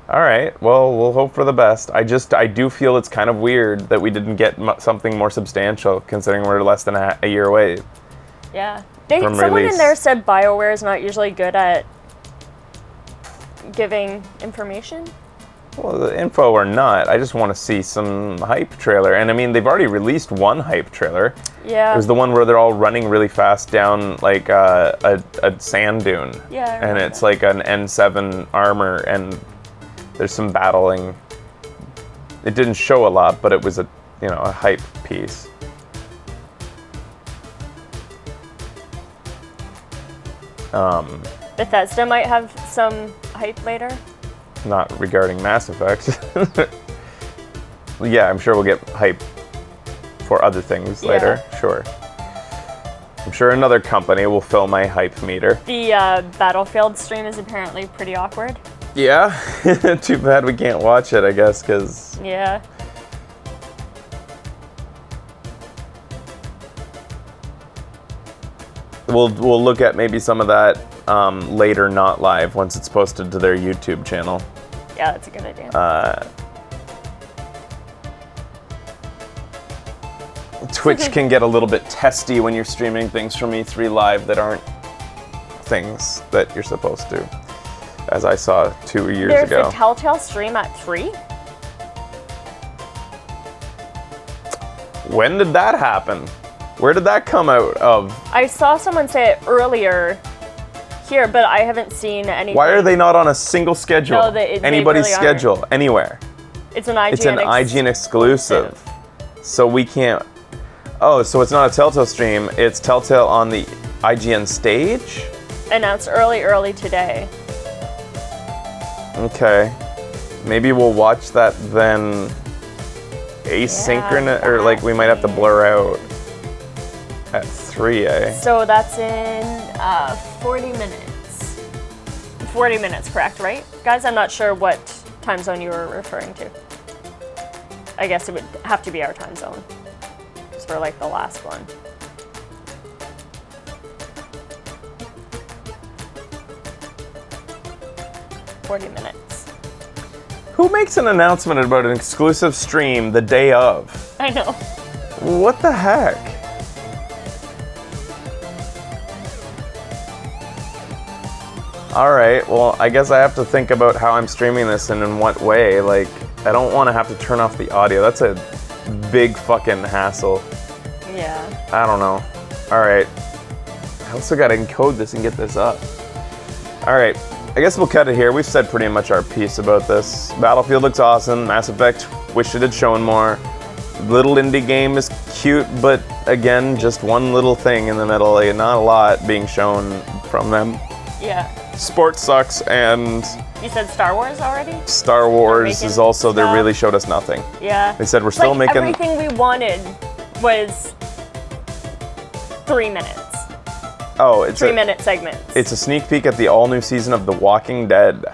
All right. Well, we'll hope for the best. I do feel it's kind of weird that we didn't get something more substantial, considering we're less than a year away. Yeah. Someone in there said BioWare is not usually good at giving information. Well, the info or not, I just want to see some hype trailer. And I mean, they've already released one hype trailer. Yeah. It was the one where they're all running really fast down like a sand dune. Yeah. I And it's like an N7 armor, and there's some battling. It didn't show a lot, but it was a hype piece. Bethesda might have some hype later. Not regarding Mass Effect. Yeah, I'm sure we'll get hype for other things later. Sure. I'm sure another company will fill my hype meter. The Battlefield stream is apparently pretty awkward. Yeah? Too bad we can't watch it, I guess, because... Yeah. We'll look at maybe some of that later, not live, once it's posted to their YouTube channel. Yeah, that's a good idea. Twitch can get a little bit testy when you're streaming things from E3 Live that aren't things that you're supposed to, as I saw 2 years ago. There's a Telltale stream at 3? When did that happen? Where did that come out of? I saw someone say it earlier here, but I haven't seen anything. Why are they not on a single schedule? No, they Anybody's really schedule, aren't. Anywhere. It's an IGN It's an IGN exclusive. So we can't... Oh, so it's not a Telltale stream, it's Telltale on the IGN stage? Announced early today. Okay. Maybe we'll watch that then asynchronous, or like we might have to blur out at 3, eh? So that's in 40 minutes. 40 minutes, correct, right? Guys, I'm not sure what time zone you were referring to. I guess it would have to be our time zone. Because we're like the last one. $40 Who makes an announcement about an exclusive stream the day of? I know. What the heck? Alright, well, I guess I have to think about how I'm streaming this and in what way. Like, I don't want to have to turn off the audio. That's a big fucking hassle. Yeah. I don't know. Alright. I also gotta encode this and get this up. Alright. I guess we'll cut it here. We've said pretty much our piece about this. Battlefield looks awesome. Mass Effect, wish it had shown more. Little indie game is cute, but again, just one little thing in the middle. Like, not a lot being shown from them. Yeah. Sports sucks, and You said Star Wars already? Star Wars is also, they really showed us nothing. Yeah. They said we're still making... Everything we wanted was 3 minutes. Oh, it's 3-minute segments. It's a sneak peek at the all-new season of The Walking Dead.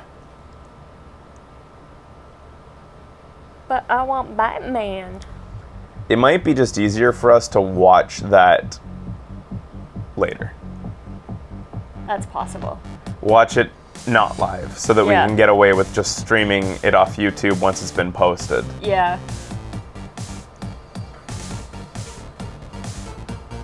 But I want Batman. It might be just easier for us to watch that later. That's possible. Watch it not live, so that we can get away with just streaming it off YouTube once it's been posted. Yeah.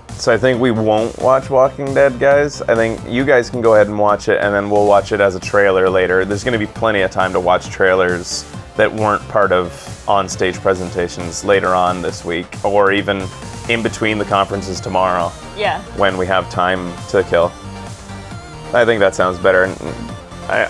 So I think we won't watch Walking Dead, guys. I think you guys can go ahead and watch it, and then we'll watch it as a trailer later. There's going to be plenty of time to watch trailers that weren't part of on-stage presentations later on this week, or even in between the conferences tomorrow. Yeah. When we have time to kill. I think that sounds better. I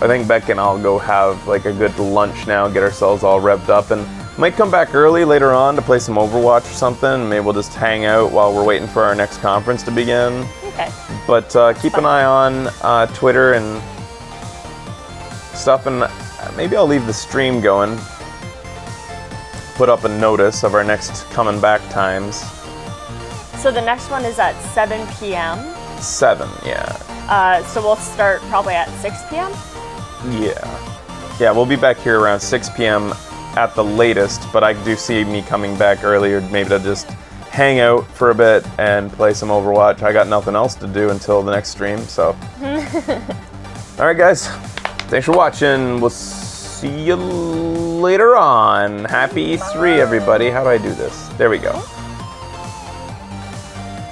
think Beck and I'll go have like a good lunch now, get ourselves all revved up, and might come back early later on to play some Overwatch or something. Maybe we'll just hang out while we're waiting for our next conference to begin. Okay. But keep an eye on Twitter and stuff, and maybe I'll leave the stream going. Put up a notice of our next coming back times. So the next one is at 7 p.m. 7, yeah. So we'll start probably at 6 p.m. Yeah, we'll be back here around 6 p.m. at the latest, but I do see me coming back earlier, maybe to just hang out for a bit and play some Overwatch. I got nothing else to do until the next stream, so. Alright guys, thanks for watching. We'll see you later on. Happy E3, everybody. How do I do this? There we go.